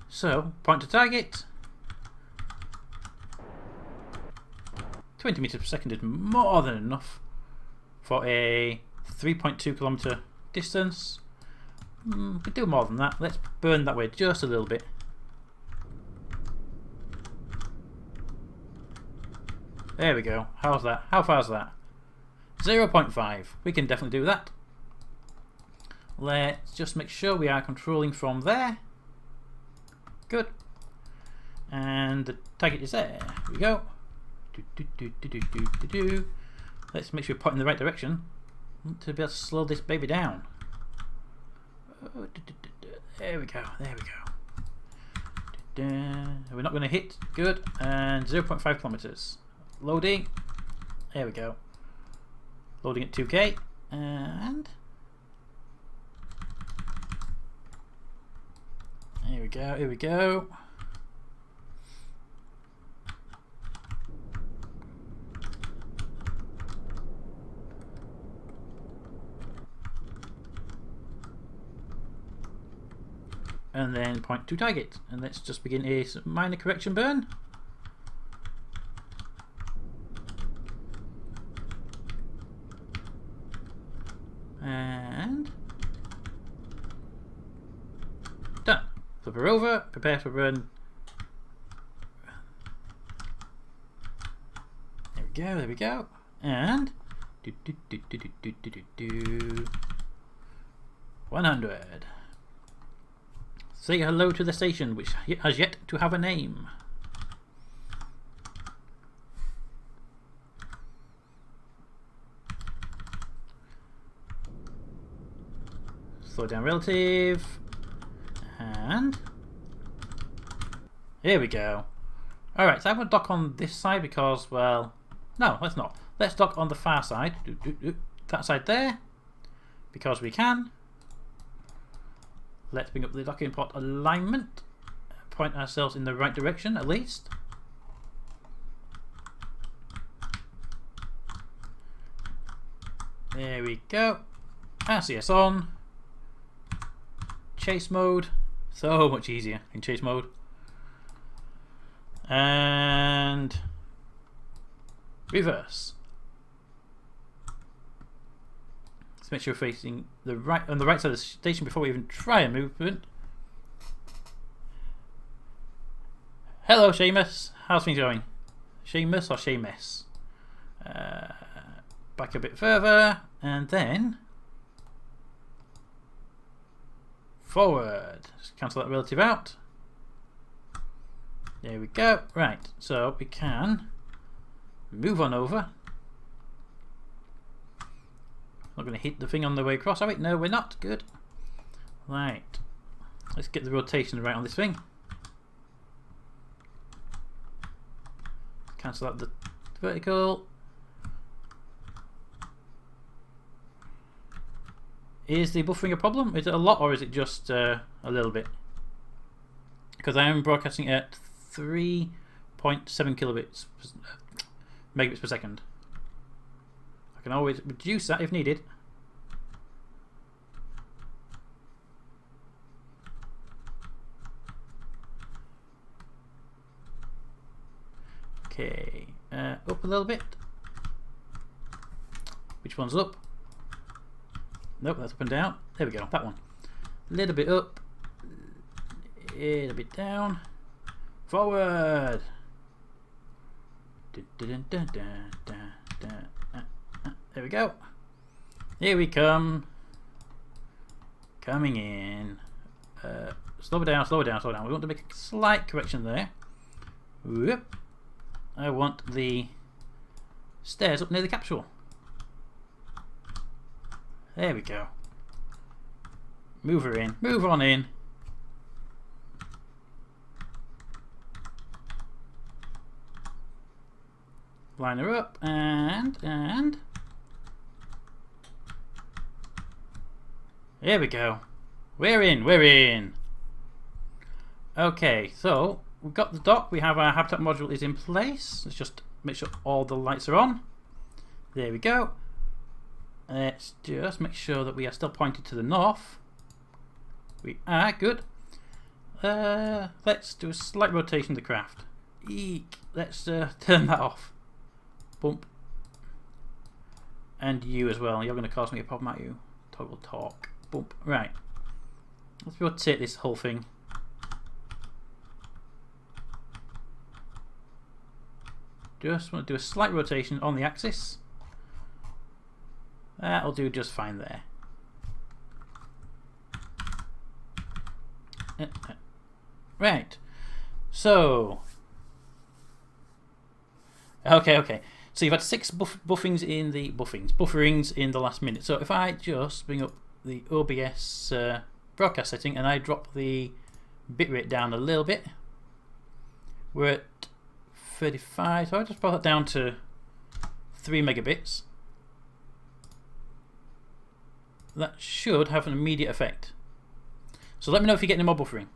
So, point to target. 20 meters per second is more than enough for a 3.2 kilometer distance. Could do more than that. Let's burn that way just a little bit. There we go. How's that? How far is that? 0.5. We can definitely do that. Let's just make sure we are controlling from there. Good. And the target is there. Here we go. Let's make sure we're pointing in the right direction to be able to slow this baby down. There we go. There we go. We're not going to hit. Good. And 0.5 kilometers. Loading. There we go. Loading at 2K. And here we go. Here we go. And then point to target. And let's just begin a minor correction burn. Done. Flip her over, prepare for run. There we go. And 100. Say hello to the station, which has yet to have a name. Slow down relative. And here we go. Alright, so I'm going to dock on this side because, well, no, let's not. Let's dock on the far side. That side there. Because we can. Let's bring up the docking port alignment. Point ourselves in the right direction at least. There we go. RCS on. Chase mode. So much easier in chase mode. And reverse. Let's make sure we're facing the right on the right side of the station before we even try a movement. Hello, Seamus. How's things going? Seamus or Seamus? Back a bit further, and then forward. Just cancel that relative out. There we go. Right, so we can move on over. Not going to hit the thing on the way across, are we? No, we're not. Good. Right. Let's get the rotation right on this thing. Cancel out the vertical. Is the buffering a problem? Is it a lot or is it just a little bit? Because I am broadcasting at 3.7 megabits per second. I can always reduce that if needed. Okay, up a little bit. Which one's up? Nope, that's up and down. There we go, that one. A little bit up, a little bit down. Forward. There we go. Here we come. Coming in. Slow it down, slow it down, slow it down. We want to make a slight correction there. Whoop. I want the stairs up near the capsule. There we go. Move her in. Move on in. Line her up and there we go. We're in. We're in. Okay, so we've got the dock. We have our habitat module is in place. Let's just make sure all the lights are on. There we go. Let's just make sure that we are still pointed to the north. We are good. Let's do a slight rotation of the craft. Eek. Let's turn that off. Bump. And you as well. You're going to cause me a problem, aren't you? Toggle talk. Bump. Right. Let's rotate this whole thing. Just want to do a slight rotation on the axis. That'll do just fine there. Right. So. Okay. So you've had 6 bufferings in the last minute. So if I just bring up the OBS broadcast setting and I drop the bitrate down a little bit, we're at 35. So I just brought that down to 3 megabits. That should have an immediate effect. So let me know if you get any more buffering.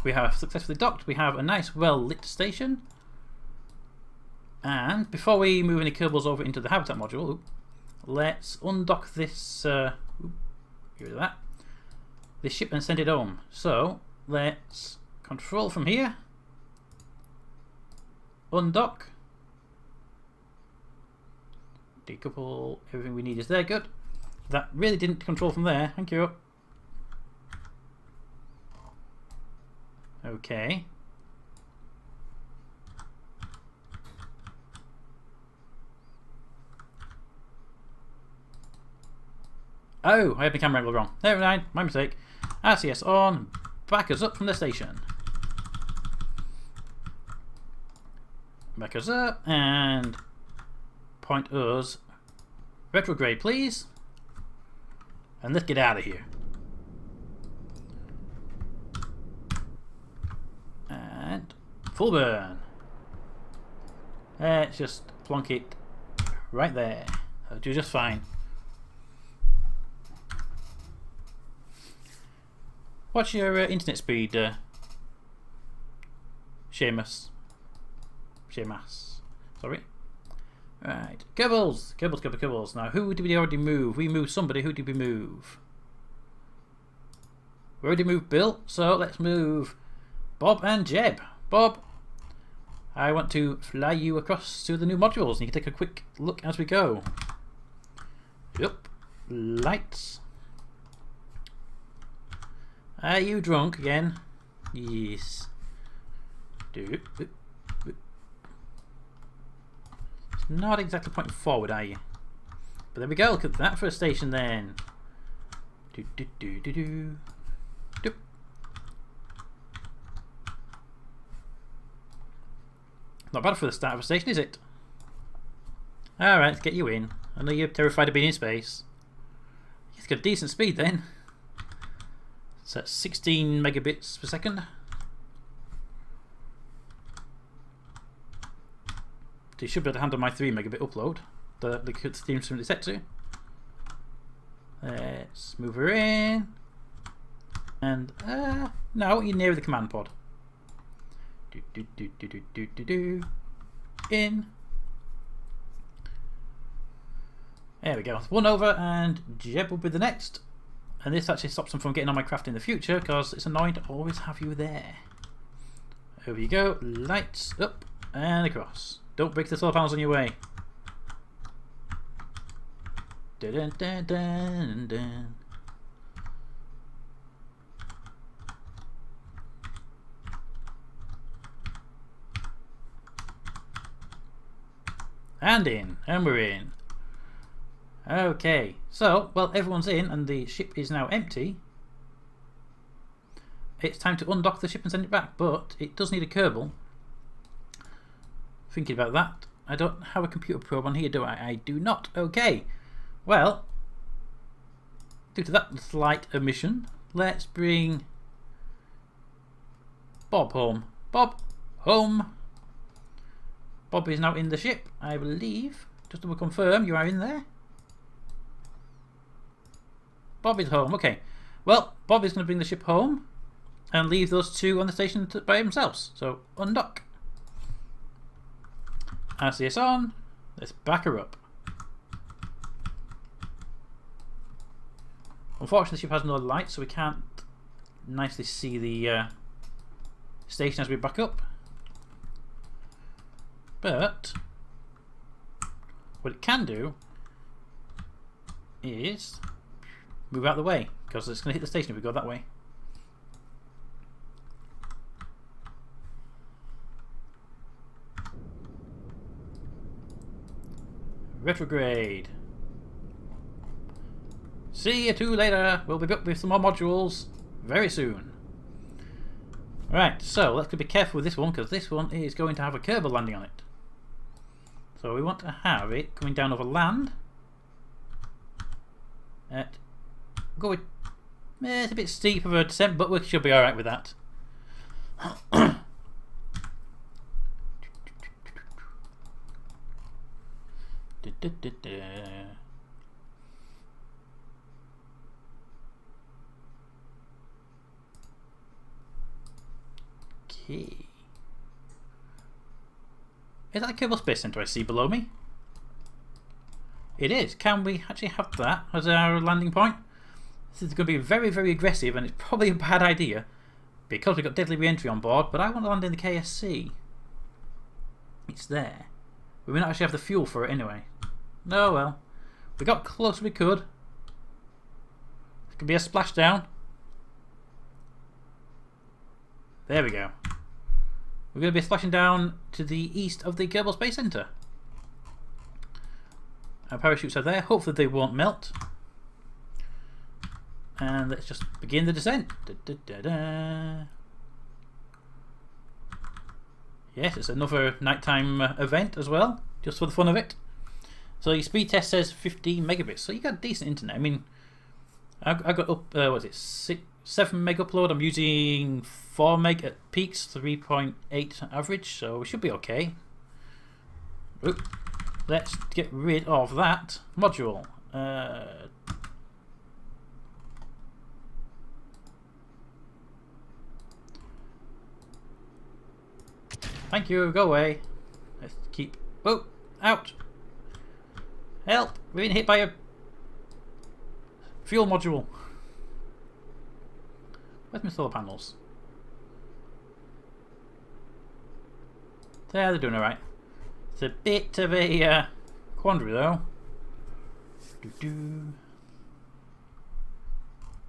We have successfully docked. We have a nice well lit station. And before we move any Kerbals over into the habitat module, let's undock this get rid of that. This ship and send it home. So let's control from here. Undock. Decouple. Everything we need is there. Good. That really didn't control from there. Thank you. Okay. Oh, I had my camera angle wrong. Never mind, my mistake. RCS on. Back us up from the station. Back us up and point us retrograde, please. And let's get out of here. And full burn. Let's just plonk it right there. That'll do just fine. What's your internet speed, Seamus? Sorry. Right. Kerbals. Now, who did we already move? We moved somebody. Who did we move? We already moved Bill, so let's move Bob and Jeb. Bob, I want to fly you across to the new modules, and you can take a quick look as we go. Yep. Lights. Are you drunk again? Yes. It's not exactly pointing forward, are you? But there we go. Look at that for a station then. Not bad for the start of a station, is it? Alright, let's get you in. I know you're terrified of being in space. It's got decent speed then. So that's 16 megabits per second. So you should be able to handle my 3 megabit upload that the Steam currently set to. Let's move her in. And no, you're near the command pod. In. There we go. One over, and Jeb will be the next. And this actually stops them from getting on my craft in the future because it's annoying to always have you there. Over you go. Lights up and across. Don't break the solar panels on your way. Dun, dun, dun, dun, dun. And in, and we're in. Okay, so, well, everyone's in and the ship is now empty. It's time to undock the ship and send it back, but it does need a Kerbal. Thinking about that, I don't have a computer probe on here, do I? I do not. Okay, well, due to that slight omission, let's bring Bob home. Bob, home. Bob is now in the ship, I believe. Just to confirm, you are in there. Bob is home. Okay. Well, Bob is going to bring the ship home and leave those two on the station by themselves. So, undock. RCS on. Let's back her up. Unfortunately, the ship has no light, so we can't nicely see the station as we back up. But what it can do is move out of the way, because it's going to hit the station if we go that way. Retrograde. See you two later. We'll be back with some more modules very soon. Right, so let's be careful with this one, because this one is going to have a Kerbal landing on it. So we want to have it coming down over land. Go with, it's a bit steep of a descent, but we should be alright with that. Okay. Is that a Kerbal Space Center I see below me? It is. Can we actually have that as our landing point? This is going to be very, very aggressive, and it's probably a bad idea because we've got deadly re-entry on board, but I want to land in the KSC. It's there. We may not actually have the fuel for it anyway. No, well. We got close as we could. It could be a splashdown. There we go. We're going to be splashing down to the east of the Kerbal Space Center. Our parachutes are there. Hopefully they won't melt. And let's just begin the descent. Da, da, da, da. Yes, it's another nighttime event as well, just for the fun of it. So your speed test says 15 megabits, so you got decent internet. I mean, I got up, what is it, 7 meg upload. I'm using 4 meg at peaks, 3.8 average, so we should be okay. Oop. Let's get rid of that module. Thank you, go away. Let's keep. Oh, out! Help! We're being hit by a fuel module. Where's my solar panels? There, they're doing alright. It's a bit of a quandary though.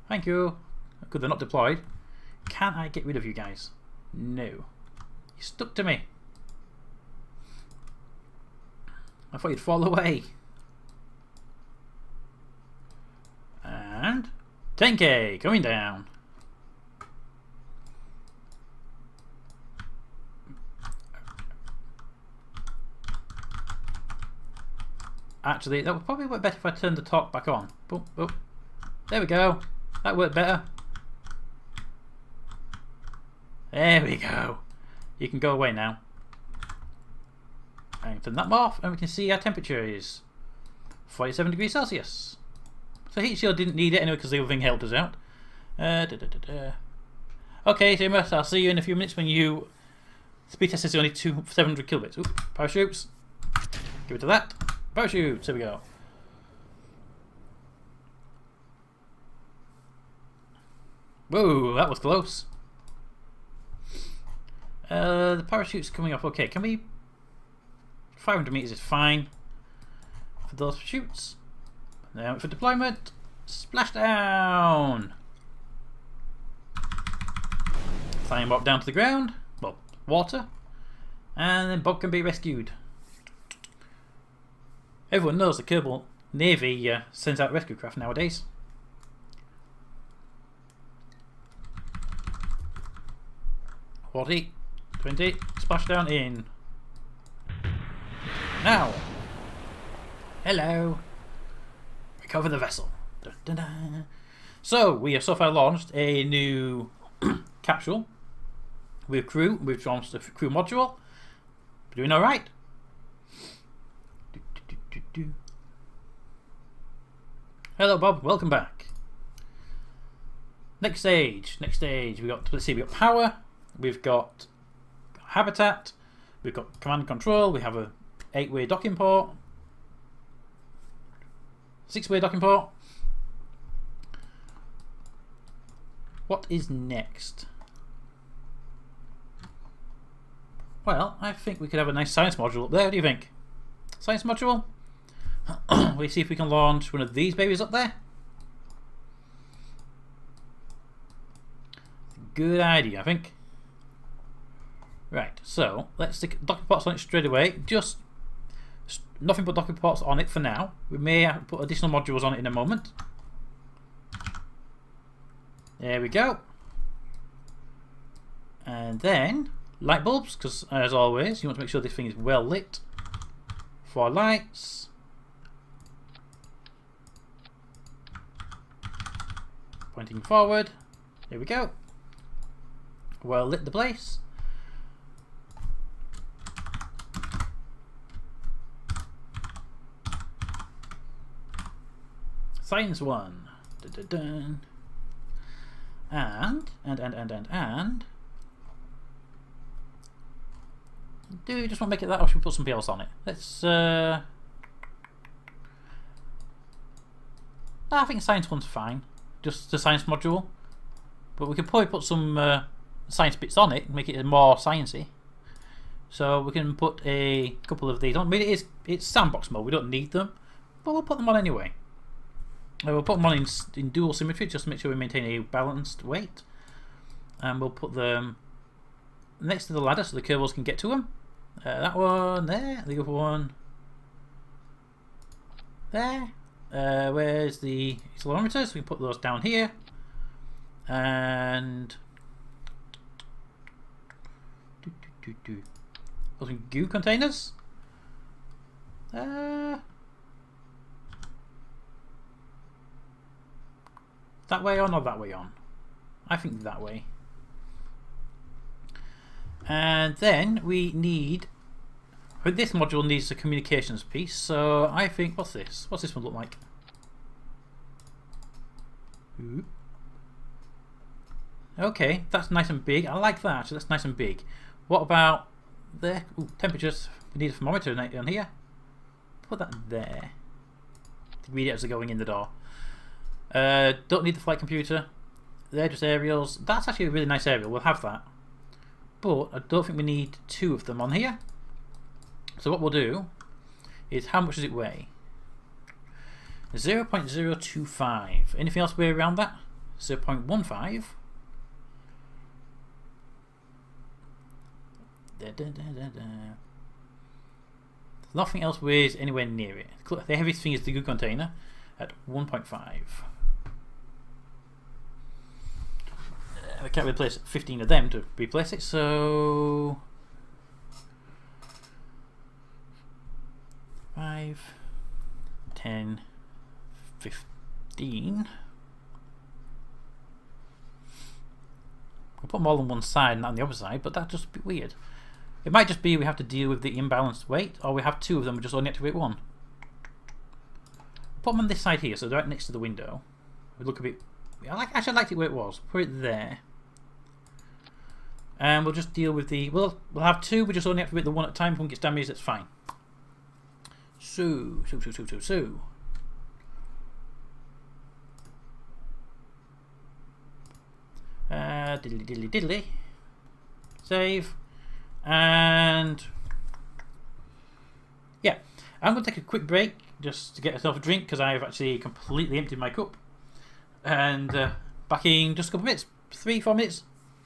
Thank you. Good, they're not deployed. Can I get rid of you guys? No. You stuck to me. I thought you'd fall away. And 10k coming down. Actually, that would probably work better if I turned the talk back on. Boom, boom. There we go. That worked better. There we go. You can go away now. And turn that off, and we can see our temperature is 47 degrees Celsius. So heat shield didn't need it anyway because the other thing helped us out. Okay, Seamus, I'll see you in a few minutes when you. Speed test is only 700 kilobits. Oops, parachutes. Give it to that. Parachutes. There we go. Whoa, that was close. The parachute's coming off. Okay, can we? 500 meters is fine for those shoots. Now for deployment, splash down. Flying Bob down to the ground. Well, water, and then Bob can be rescued. Everyone knows the Kerbal Navy sends out rescue craft nowadays. $40, $20, splash down in. Now, hello. Recover the vessel. Dun, dun, dun. So we have so far launched a new capsule with crew. We've launched the crew module. We're doing all right. Hello, Bob. Welcome back. Next stage. Next stage. We got. Let's see. We got power. We've got habitat. We've got command and control. We have a 8-way docking port. 6-way docking port. What is next? Well, I think we could have a nice science module up there. What do you think? Science module? We see if we can launch one of these babies up there. Good idea, I think. Right, so let's stick docking ports on it straight away. Just nothing but docking ports on it for now. We may have to put additional modules on it in a moment. There we go. And then light bulbs, because as always, you want to make sure this thing is well lit. 4 lights. Pointing forward. There we go. Well lit the place. Science 1. Dun, dun, dun. And do you just want to make it that, or should we put something else on it? Let's I think science 1's fine. Just the science module. But we could probably put some science bits on it and make it more sciencey. So we can put a couple of these on. I mean, it's sandbox mode, we don't need them, but we'll put them on anyway. We'll put them on in dual symmetry just to make sure we maintain a balanced weight. And we'll put them next to the ladder so the Kerbals can get to them. That one there, the other one there. Where's the accelerometers? We can put those down here. And those some goo containers. That way on or that way on? I think that way. And then we need, this module needs a communications piece, so I think, what's this? What's this one look like? Ooh. Okay, that's nice and big. I like that, so that's nice and big. What about there? Ooh, temperatures. We need a thermometer on here. Put that there. To read it as they're going in the door. Don't need the flight computer. They're just aerials. That's actually a really nice aerial. We'll have that. But I don't think we need two of them on here. So what we'll do is, how much does it weigh? 0.025. Anything else weigh around that? 0.15. Nothing else weighs anywhere near it. The heaviest thing is the goo container at 1.5. I can't replace 15 of them to replace it, so 5, 10, 15. I'll put them all on one side and not on the other side, but that'd just be weird. It might just be we have to deal with the imbalanced weight, or we have two of them, we just only activate one. Put them on this side here, so they're right next to the window. We look a bit. Actually, I liked it where it was. Put it there, and we'll just deal with the. We'll have two. We just only activate the one at a time. If one gets damaged, that's fine. So. Diddly. Save. And yeah, I'm going to take a quick break just to get myself a drink because I've actually completely emptied my cup. And back in just a couple of minutes, 3-4 minutes.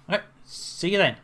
Alright, see you then.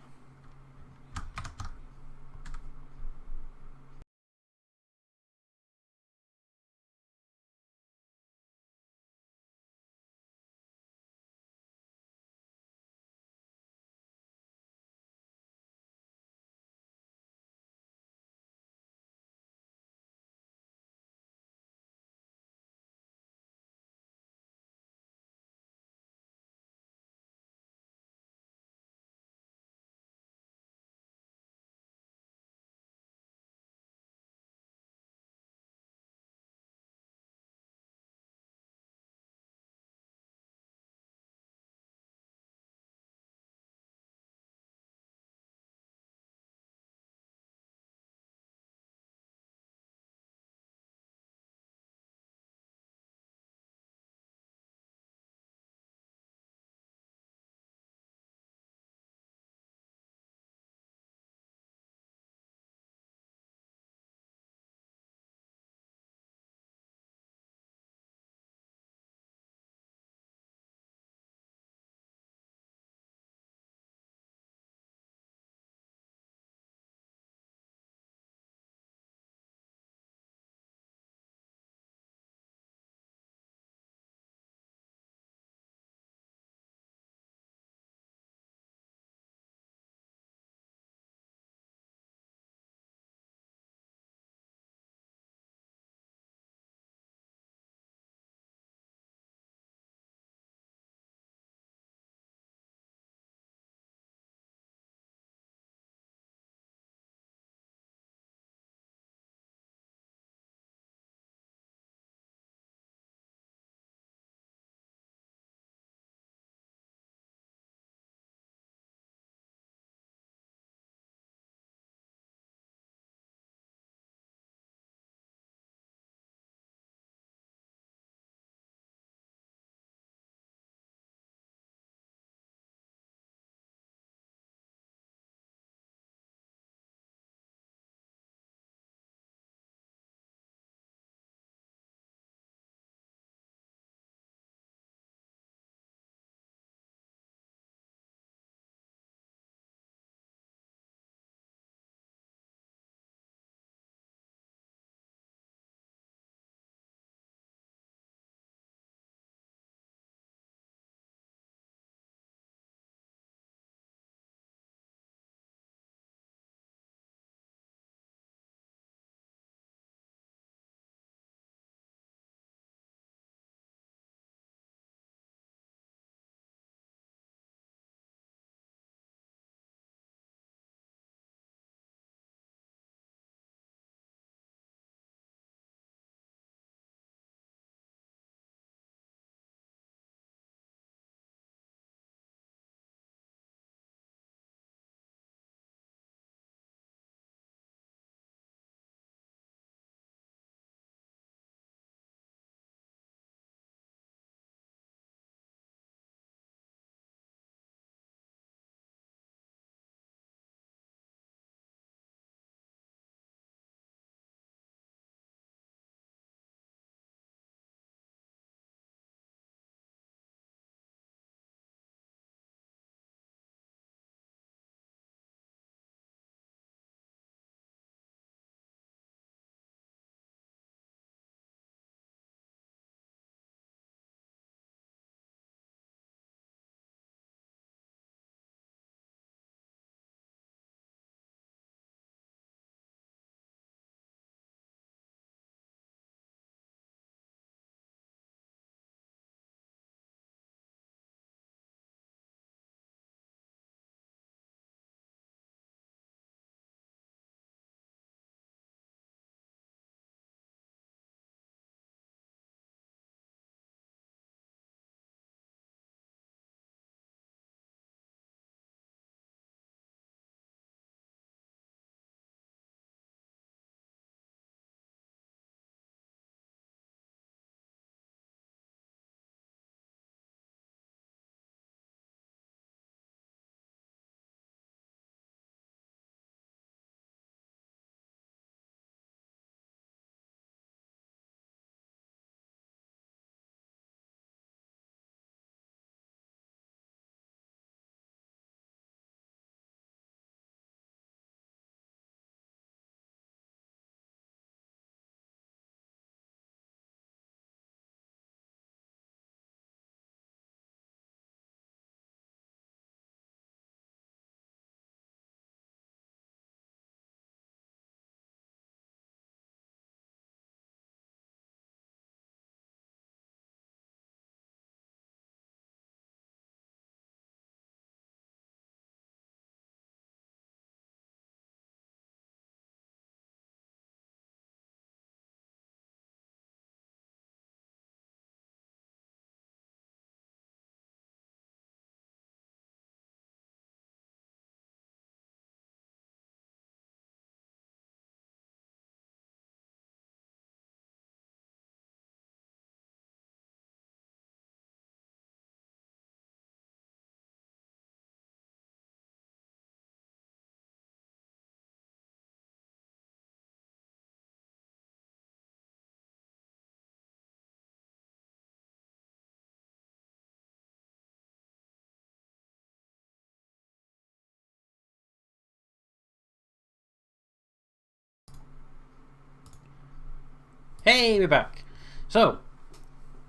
Hey, we're back. So,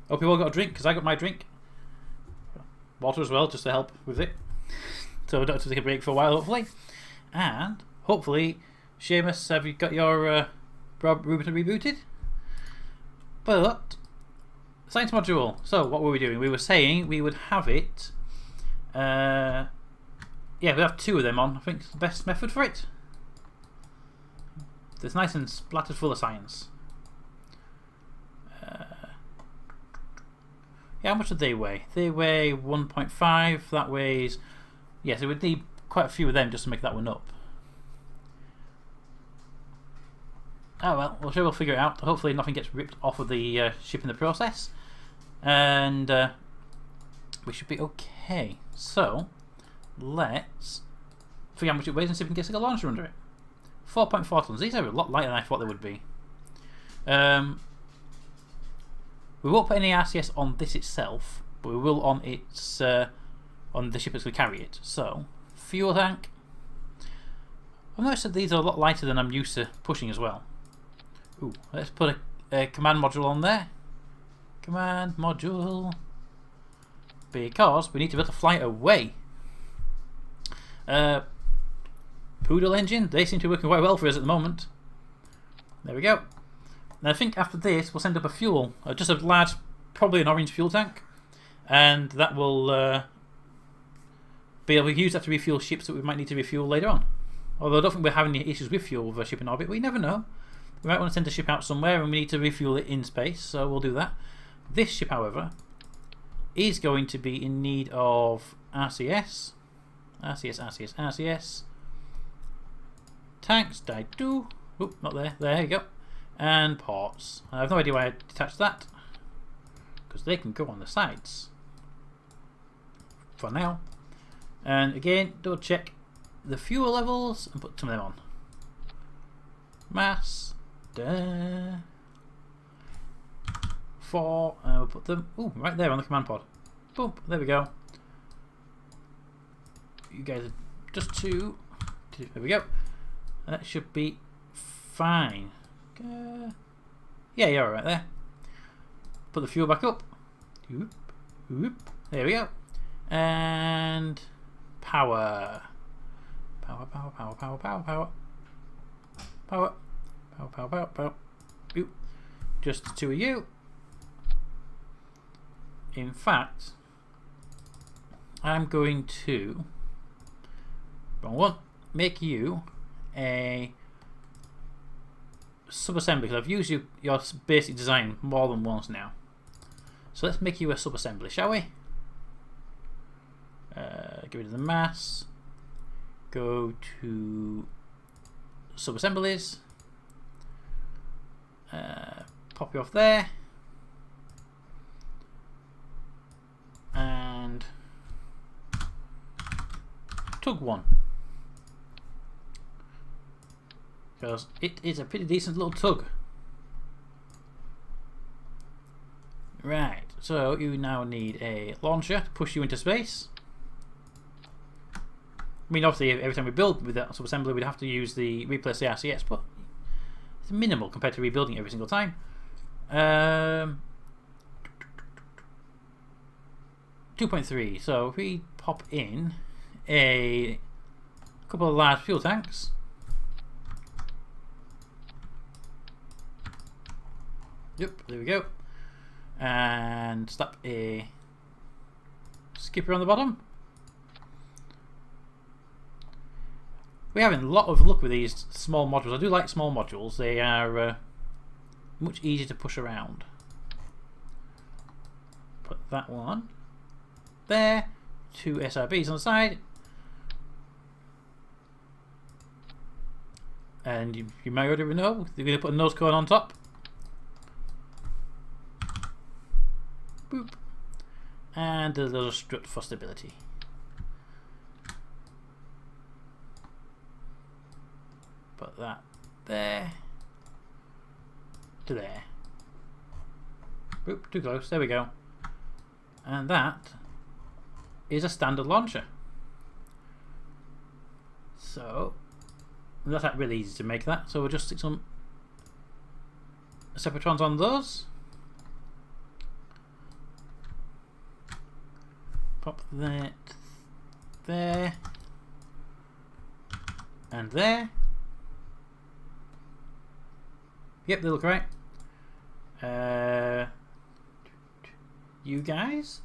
hope you all got a drink, because I got my drink. Water as well, just to help with it. So we don't have to take a break for a while, hopefully. And, hopefully, Seamus, have you got your Rubin rebooted? But, science module. So, what were we doing? We were saying we would have it... yeah, we have 2 of them on. I think it's the best method for it. It's nice and splattered full of science. Yeah, how much do they weigh? They weigh 1.5. That weighs... Yes, it would need quite a few of them just to make that one up. Oh well, I'm sure we'll figure it out. Hopefully nothing gets ripped off of the ship in the process. And we should be okay. So, let's figure out how much it weighs and see if we can get a launcher under it. 4.4 tons. These are a lot lighter than I thought they would be. We won't put any RCS on this itself, but we will on its on the ship that's going to carry it. So, fuel tank. I've noticed that these are a lot lighter than I'm used to pushing as well. Ooh, let's put a command module on there. Command module. Because we need to be able to fly it away. Poodle engine, they seem to be working quite well for us at the moment. There we go. And I think after this we'll send up a fuel, just a large, probably an orange fuel tank, and that will be able to use that to refuel ships that we might need to refuel later on. Although I don't think we're having any issues with fuel with a ship in orbit, but you never know. We might want to send a ship out somewhere and we need to refuel it in space, so we'll do that. This ship, however, is going to be in need of RCS. RCS. Tanks, die do. Oop, not there. There you go. And ports. I have no idea why I detached that, because they can go on the sides for now. And again, double check the fuel levels and put some of them on. Mass. 4. And we'll put them right there on the command pod. Boom. There we go. You guys are just 2. There we go. That should be fine. Yeah, you're alright there. Put the fuel back up. Oop, oop. There we go. And power. Power. Oop. Just the 2 of you. In fact, I'm going to make you a sub-assembly, because I've used your basic design more than once now. So let's make you a sub-assembly, shall we? Get rid of the mass. Go to sub-assemblies. Pop you off there. And tug 1. Because it is a pretty decent little tug. Right, so you now need a launcher to push you into space. I mean, obviously, every time we build with that sub-assembly, we'd have to replace the RCS, but it's minimal compared to rebuilding every single time. 2.3. So if we pop in a couple of large fuel tanks. Yep, there we go. And slap a skipper on the bottom. We're having a lot of luck with these small modules. I do like small modules. They are much easier to push around. Put that one there. 2 SRBs on the side. And you may already know they're going to put a nose cone on top. Boop. And a little strut for stability. Put that there to there. Oop, too close. There we go. And that is a standard launcher. So that's not really easy to make that. So we'll just stick some separatrons on those. Pop that there and there. Yep, they look right. You guys,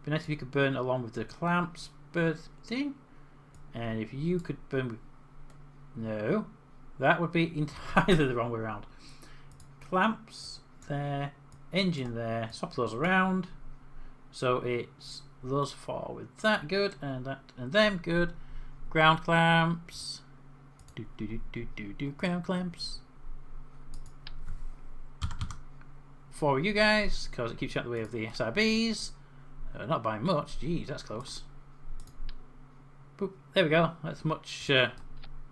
be nice if you could burn along with the clamps birth thing, and if you could burn with, no, that would be entirely the wrong way around. Clamps there, engine there, swap those around, so it's those four with that, good, and that and them, good. Ground clamps, ground clamps. For you guys, because it keeps you out of the way of the SRBs. Not by much, jeez, that's close. Boop, there we go, that's much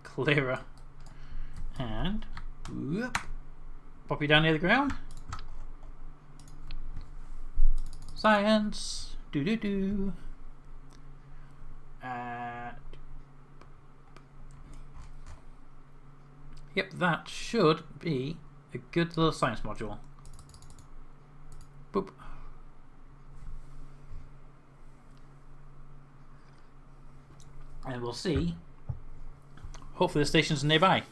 clearer. And whoop, pop you down near the ground. Science, do. Yep, that should be a good little science module. Boop. And we'll see. Hopefully the station's nearby.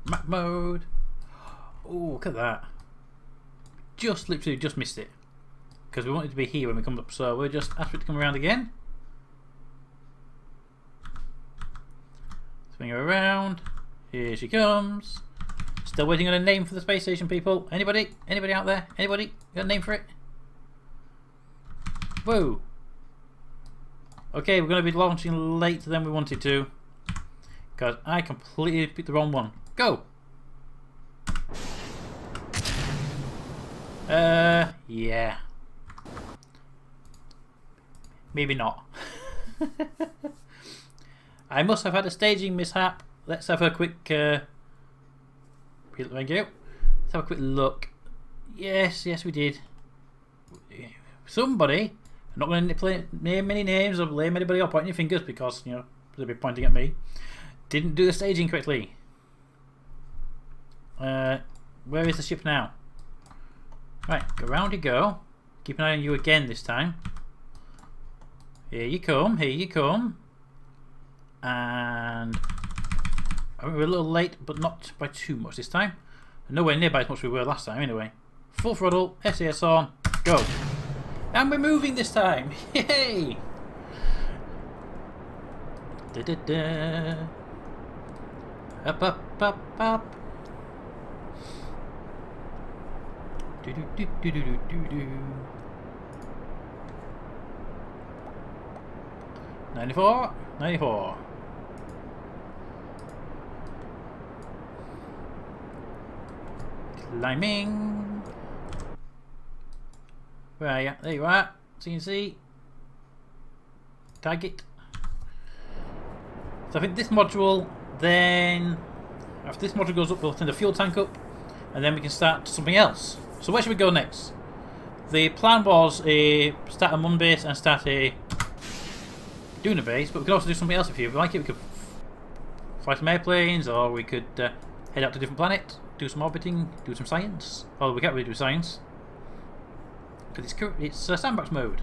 Map mode. Oh, look at that. Literally just missed it. Because we wanted to be here when we come up, so we'll just ask it to come around again. Swing her around. Here she comes. Still waiting on a name for the space station, people. Anybody? Anybody out there? Anybody got a name for it? Whoa. Okay, we're going to be launching later than we wanted to. Because I completely picked the wrong one. Go! Yeah. Maybe not. I must have had a staging mishap. Let's have a quick thank you. Let's have a quick look. Yes, we did. Somebody, I'm not going to name any names or blame anybody or point any fingers because, you know, they'll be pointing at me. Didn't do the staging correctly. Where is the ship now? Right, around you go. Keep an eye on you again this time. Here you come, here you come. And we're a little late, but not by too much this time. Nowhere near by as much as we were last time, anyway. Full throttle, SAS on, go. And we're moving this time. Yay! Da da da. Up, up, up, up. Do do do do do do do. 94, 94. Climbing. Where are you? There you are. CNC. Target. So I think this module, then after this module goes up, we'll turn the fuel tank up, and then we can start something else. So where should we go next? The plan was start a Mun base and start a Duna base, but we could also do something else if you like it. We could fly some airplanes, or we could head out to a different planet, do some orbiting, do some science. Well, we can't really do science because it's sandbox mode.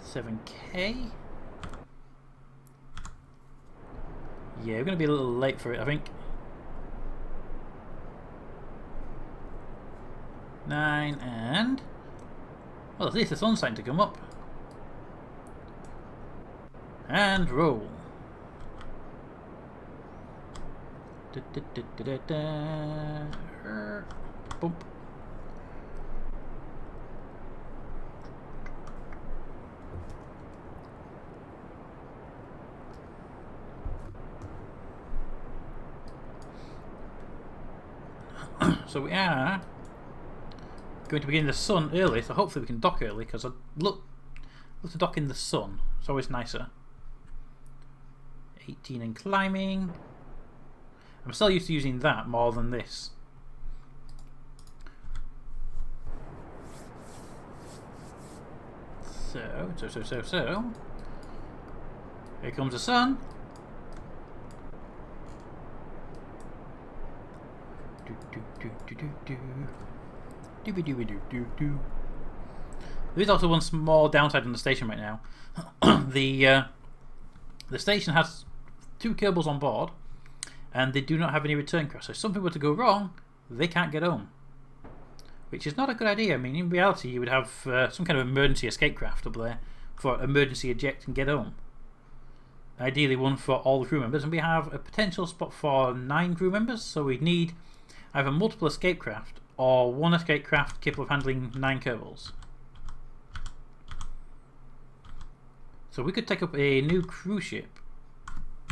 $7K. Yeah, we're going to be a little late for it, I think. 9 and... well, at least the sun's starting to come up. And roll. Da, da, da, da, da, da. Bump. So we are going to begin the sun early, so hopefully we can dock early, because I look to dock in the sun. It's always nicer. 18 and climbing. I'm still used to using that more than this. So. Here comes the sun. There is also one small downside on the station right now. The station has 2 Kerbals on board, and they do not have any return craft. So if something were to go wrong, they can't get home, which is not a good idea. I mean, in reality, you would have some kind of emergency escape craft up there for emergency eject and get home. Ideally, one for all the crew members, and we have a potential spot for 9 crew members. So we need either multiple escape craft or one escape craft capable of handling 9 Kerbals. So we could take up a new cruise ship.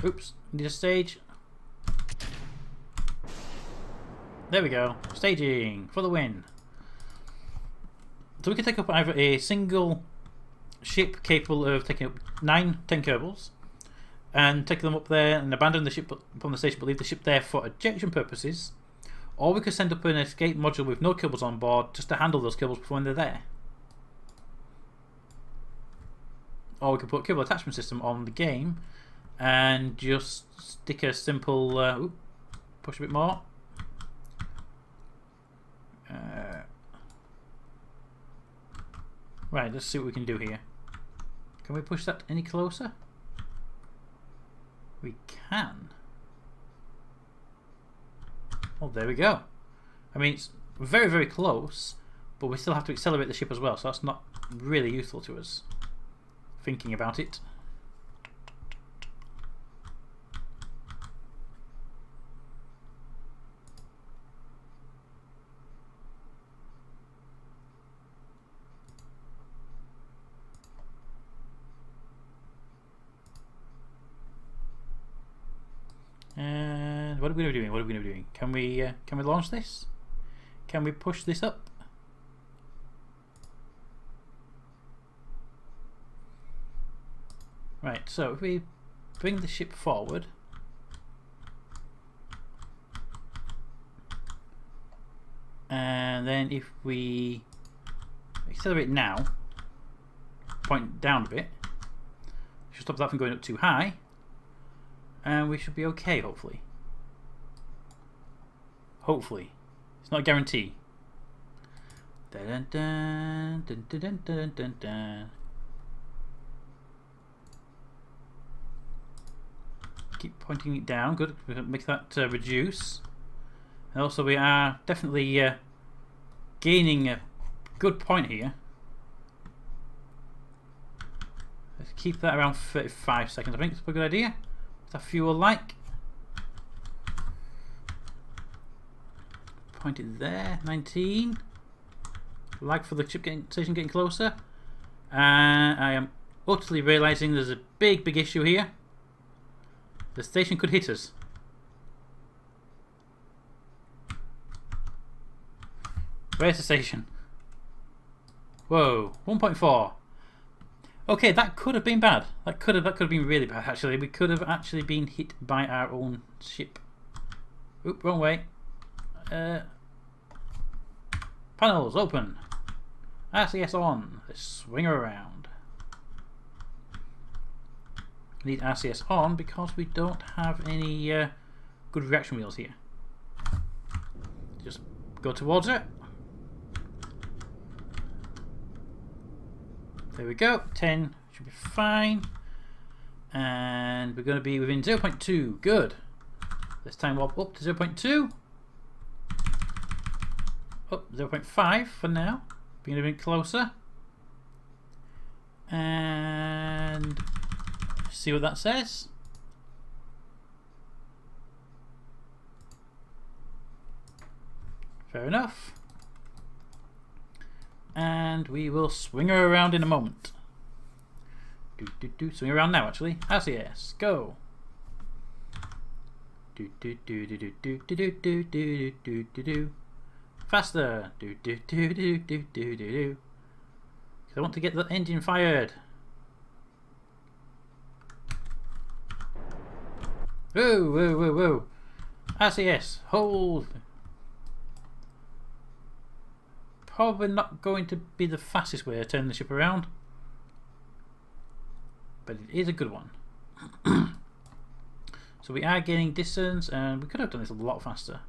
Oops, need a stage. There we go. Staging for the win. So we could take up either a single ship capable of taking up 10 Kerbals and take them up there and abandon the ship upon the station but leave the ship there for ejection purposes, or we could send up an escape module with no Kerbals on board just to handle those Kerbals before they're there. Or we could put a Kerbal attachment system on the game and just stick a simple push a bit more. Right, let's see what we can do here. Can we push that any closer? We can. Oh, there we go. I mean, it's very, very close, but we still have to accelerate the ship as well, so that's not really useful to us, thinking about it. And what are we going to be doing? What are we going to be doing? Can we launch this? Can we push this up? Right, so if we bring the ship forward, and then if we accelerate now, point down a bit, should stop that from going up too high, and we should be okay, hopefully. Hopefully. It's not a guarantee. Dun, dun, dun, dun, dun, dun, dun, dun. Keep pointing it down. Good. Make that reduce. And also we are definitely gaining a good point here. Let's keep that around 35 seconds. I think it's a good idea. What's our fuel like? Point it there. 19. Lag for the ship station getting closer. And I am utterly realising there's a big issue here. The station could hit us. Where's the station? Whoa, 1.4. Okay, that could have been bad. That could have been really bad. Actually, we could have actually been hit by our own ship. Oop, wrong way. Panels open. RCS on. Let's swing her around. Need RCS on because we don't have any good reaction wheels here. Just go towards it. There we go. 10 should be fine. And we're going to be within 0.2. Good. Let's time warp up to 0.2. Oh, 0.5 for now. Being a bit closer. And see what that says. Fair enough. And we will swing her around in a moment. Swing around now, actually. RCS, go. Faster. Because I want to get the engine fired. Whoa, whoa, whoa, whoa. RCS, hold. Probably not going to be the fastest way of turning the ship around. but it is a good one. So we are gaining distance, and we could have done this a lot faster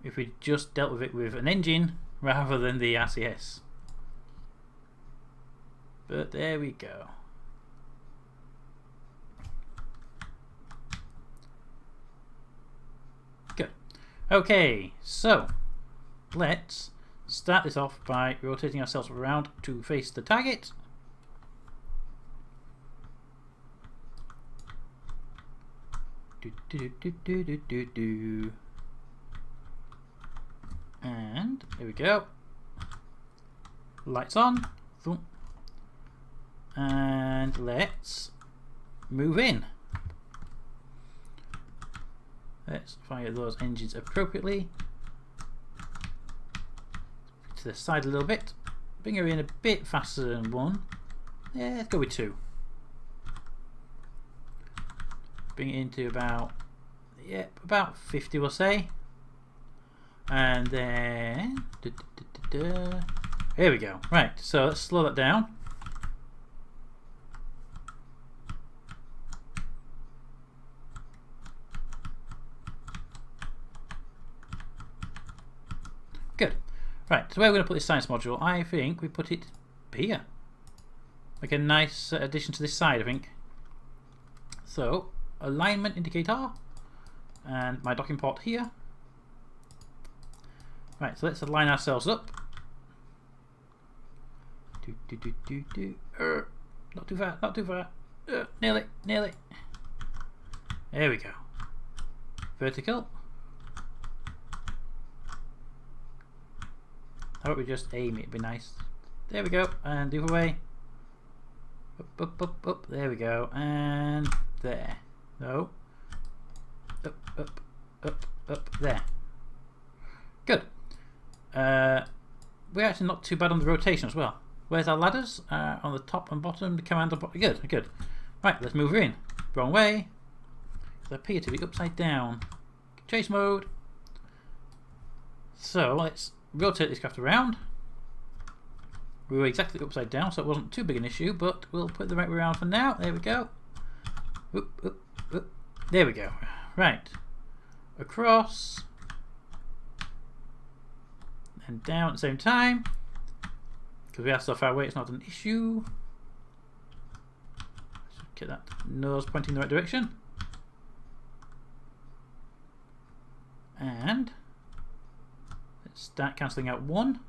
if we just dealt with it with an engine rather than the RCS. But there we go. Good. Okay, so let's start this off by rotating ourselves around to face the target. And here we go. Lights on. And let's move in. Let's fire those engines appropriately. To the side a little bit. Bring her in a bit faster than 1. Yeah, let's go with 2. Bring it into about, yeah, about 50 we'll say. And then here we go. Right, so let's slow that down. Good. Right, so where we're going to put this science module, I think we put it here. Like a nice addition to this side, I think. So, alignment indicator, and my docking port here. Right, so let's align ourselves up. Not too far, not too far. Nearly, nearly. There we go. Vertical. How about we just aim it? It'd be nice. There we go, and the other way. Up, up, up, up. There we go, and there. No. Up, up, up, up. There. Good. We're actually not too bad on the rotation as well. Where's our ladders? On the top and bottom. The command. Good, good. Right, let's move her in. Wrong way. They appear to be upside down. Chase mode. So let's rotate this craft around. We were exactly upside down, so it wasn't too big an issue, but we'll put it the right way around for now. There we go. Oop, oop, oop. There we go. Right. Across. And down at the same time. Because we are so far away, it's not an issue. Let's get that nose pointing in the right direction. And let's start cancelling out 1.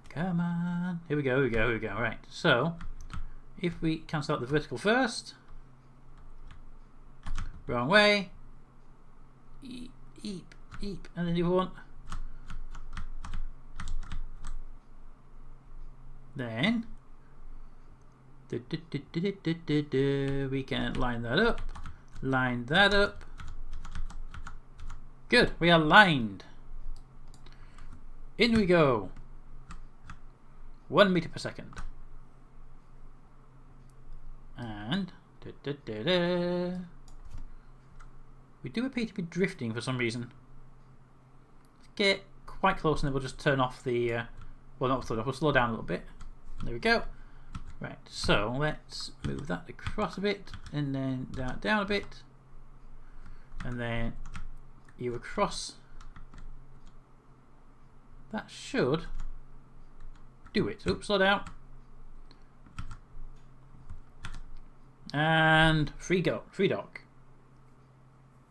Come on. Here we go, here we go, here we go. Right, so if we cancel out the vertical first. Wrong way. Eep, eep, eep. And then the other one. Then we can line that up. Line that up. Good, we are lined. In we go. 1 meter per second. And we do appear to be drifting for some reason. Let's get quite close and then we'll just turn off the well, not turn off, we'll slow down a little bit. There we go. Right, so let's move that across a bit and then down a bit. And then you across. That should do it. Oops, slow down. And free go, free dock.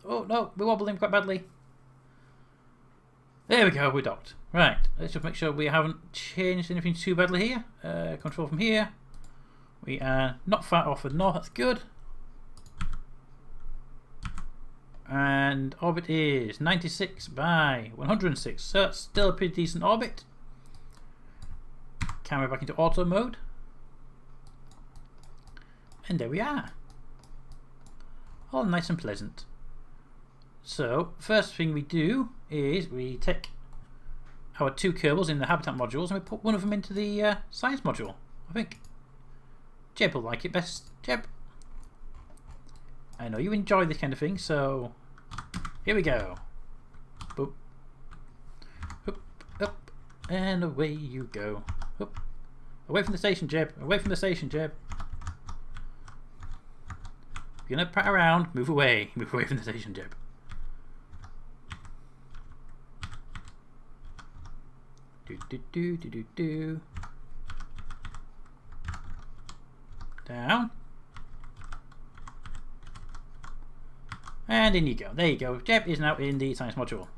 Oh no, we're wobbling quite badly. There we go, we're docked. Right, let's just make sure we haven't changed anything too badly here. Control from here. We are not far off the north, that's good. And orbit is 96 by 106, so that's still a pretty decent orbit. Camera back into auto mode. And there we are. All nice and pleasant. So, first thing we do is we take our 2 Kerbals in the habitat modules and we put one of them into the science module, I think. Jeb will like it best. Jeb. I know you enjoy this kind of thing, so here we go. Boop. Up, up, And away you go. Oop. Away from the station, Jeb. Away from the station, Jeb. If you're gonna pat around, move away. Move away from the station, Jeb. Do do do do do do. Down. And in you go. There you go. Jeb is now in the science module.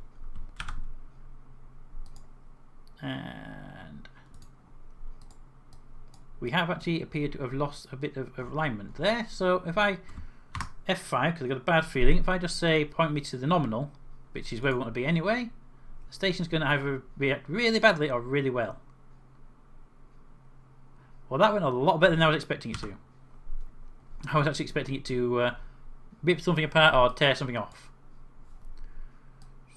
And we have actually appeared to have lost a bit of alignment there. So if I F5, because I've got a bad feeling, if I just say point me to the nominal, which is where we want to be anyway, the station's going to either react really badly or really well. Well, that went a lot better than I was expecting it to. I was actually expecting it to rip something apart or tear something off.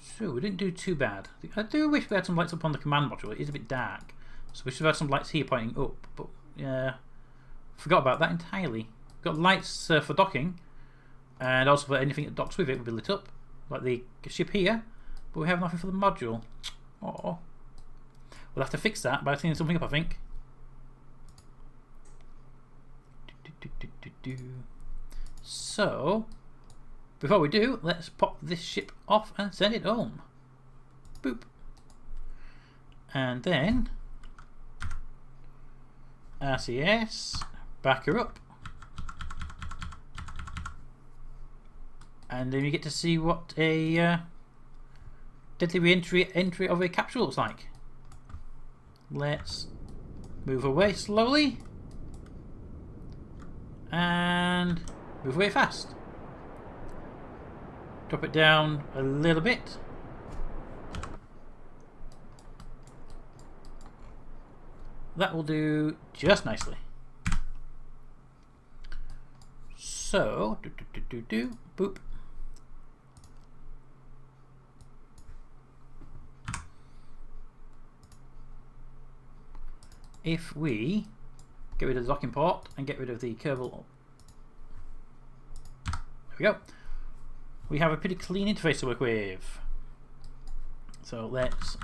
So we didn't do too bad. I do wish we had some lights up on the command module. It is a bit dark, so we should have had some lights here pointing up. But yeah, forgot about that entirely. Got lights for docking, and also for anything that docks with it will be lit up, like the ship here. But we have nothing for the module. Oh, we'll have to fix that by cleaning something up, I think. So, before we do, let's pop this ship off and send it home. Boop. And then RCS, back her up. And then you get to see what a deadly re-entry of a capsule looks like. Let's move away slowly. And move away fast. Drop it down a little bit. That will do just nicely. So, boop. If we get rid of the docking port and get rid of the Kerbal. There we go. We have a pretty clean interface to work with. So let's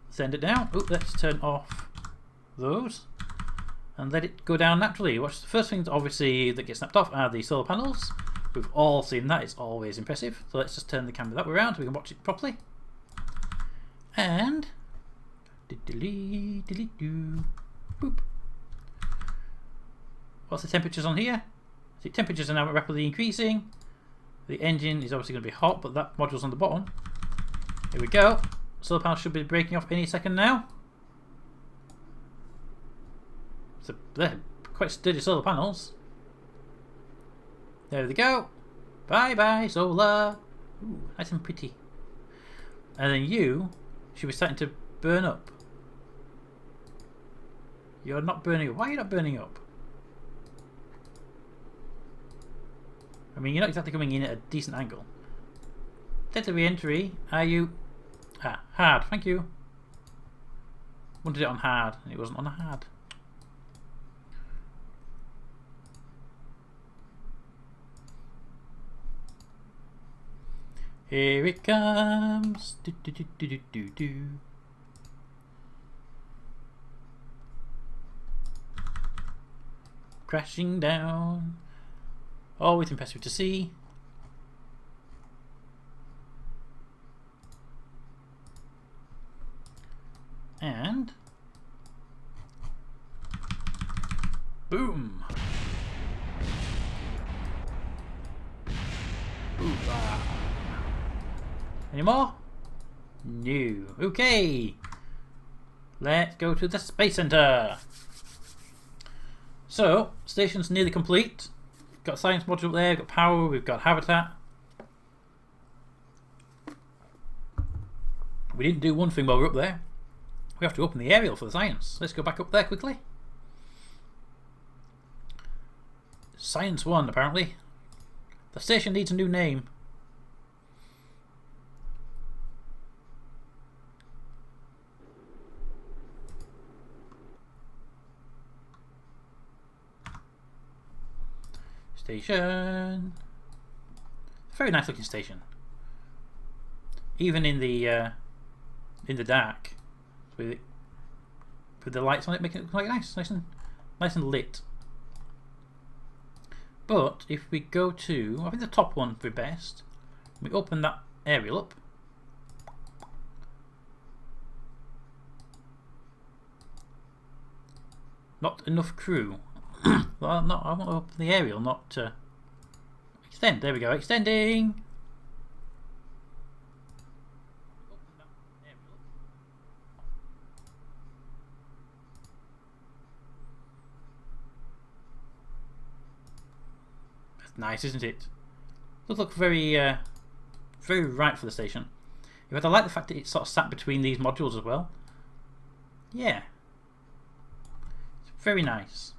send it down. Ooh, let's turn off those and let it go down naturally. Watch the first thing obviously that gets snapped off are the solar panels. We've all seen that, it's always impressive. So let's just turn the camera that way around so we can watch it properly. And boop. What's the temperatures on here? The temperatures are now rapidly increasing. The engine is obviously going to be hot, but that module's on the bottom. Here we go. Solar panels should be breaking off any second now. So they're quite sturdy solar panels. There they go. Bye bye, solar. Ooh, nice and pretty. And then you should be starting to burn up. You're not burning up. Why are you not burning up? I mean, you're not exactly coming in at a decent angle. Deadly re-entry. Are you... Ah, hard. Thank you. Wanted it on hard, and it wasn't on hard. Here it comes. Do, do, do, do, do, do, do. Crashing down. Always impressive to see. And boom. Ooh-ah. Any more? No. Okay. Let's go to the Space Center. So, station's nearly complete. Got science module there, we've got power, we've got habitat. We didn't do one thing while we were up there. We have to open the aerial for the science. Let's go back up there quickly. Science 1, apparently. The station needs a new name. Station. Very nice looking station. Even in the dark. with the lights on it, making it quite nice and lit. But if we go to, I think the top one would be best. We open that aerial up. Not enough crew. Well, no, I want to open the aerial, not extend. There we go, extending. That's nice, isn't it? Does look very, very right for the station. In fact, I like the fact that it's sort of sat between these modules as well. Yeah. Very nice.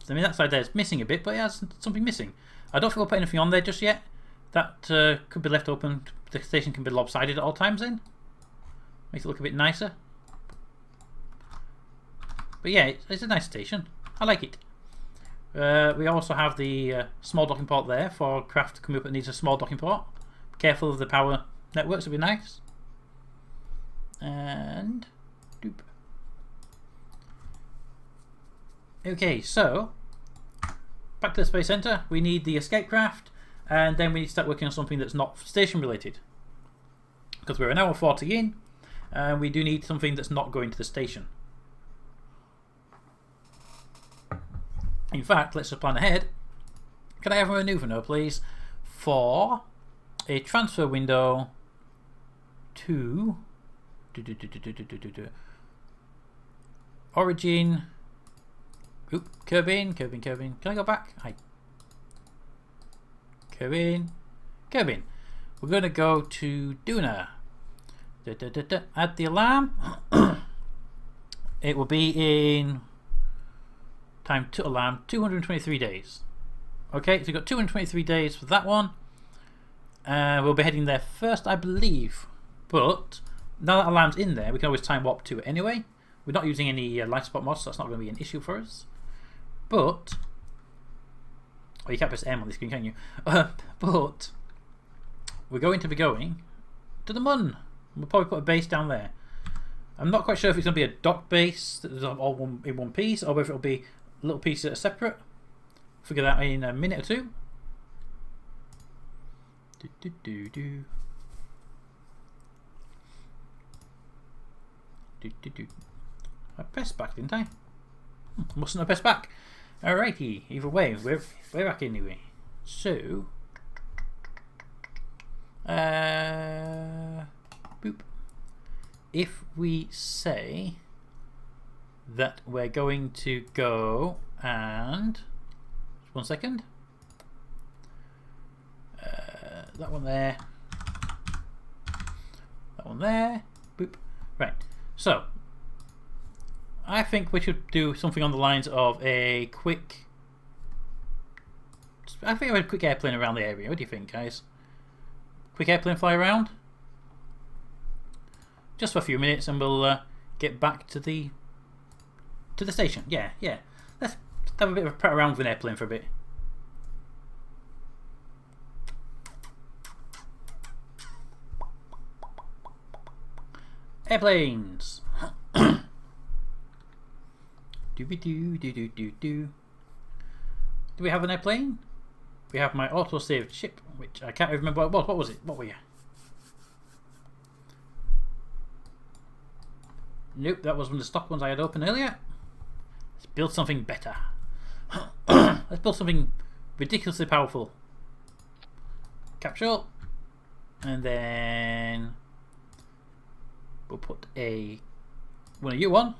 I mean, that side there is missing a bit, but it has something missing. I don't think we'll put anything on there just yet. That could be left open. The station can be lopsided at all times then. Makes it look a bit nicer. But yeah, it's a nice station. I like it. We also have the small docking port there for craft coming up that needs a small docking port. Be careful of the power networks, it'll be nice. And doop. Okay, so back to the Space Center. We need the escape craft, and then we need to start working on something that's not station related. Because we're an hour 40 in, and we do need something that's not going to the station. In fact, let's just plan ahead. Can I have a maneuver now, please, for a transfer window to origin. Oop, Kerbin. Can I go back? Hi. Kerbin. We're going to go to Duna. Add the alarm. It will be in time to alarm 223 days. Okay, so we've got 223 days for that one. We'll be heading there first, I believe. But now that alarm's in there, we can always time warp to it anyway. We're not using any light spot mods, so that's not going to be an issue for us. But, oh, you can't press M on the screen, can you? But we're going to be going to the Mun. We'll probably put a base down there. I'm not quite sure if it's going to be a dock base that is all in one piece, or whether it'll be little pieces that are separate. Figure that in a minute or two. I pressed back, didn't I? Mustn't have pressed back. Alrighty, either way, we're back anyway. So, boop. If we say that we're going to go and just 1 second, that one there, that one there, boop. Right. So, I think we should do something on the lines of a quick. I think a quick airplane around the area. What do you think, guys? Quick airplane fly around? Just for a few minutes, and we'll get back to the station. Yeah. Let's have a bit of a pat around with an airplane for a bit. Airplanes. Do we have an airplane? We have my auto-saved ship, which I can't remember what it was. What was it? What were you? Nope, that was one of the stock ones I had open earlier. Let's build something better. Let's build something ridiculously powerful. Capsule. And then we'll put one of you on.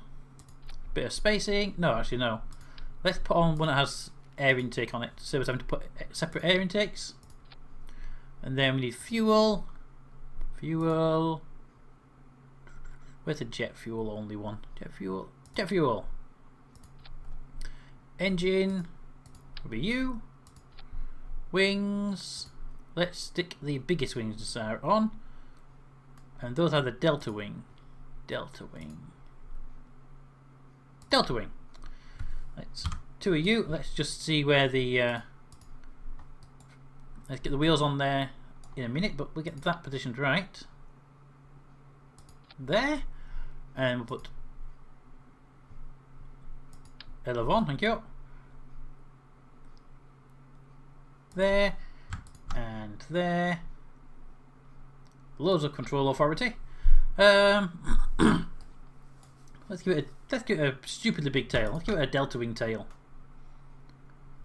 Bit of spacing. No, actually no. Let's put on one that has air intake on it. So we're having to put separate air intakes. And then we need fuel. Where's the jet fuel only one? Jet fuel. Engine will be you. Wings. Let's stick the biggest wings on. And those are the Delta Wing. Let's two of you. Let's just see where the let's get the wheels on there in a minute, but we'll get that positioned right. there, and we'll put Elevon, thank you, there, and there. Loads of control authority. Let's give it a stupidly big tail. Let's give it a delta wing tail.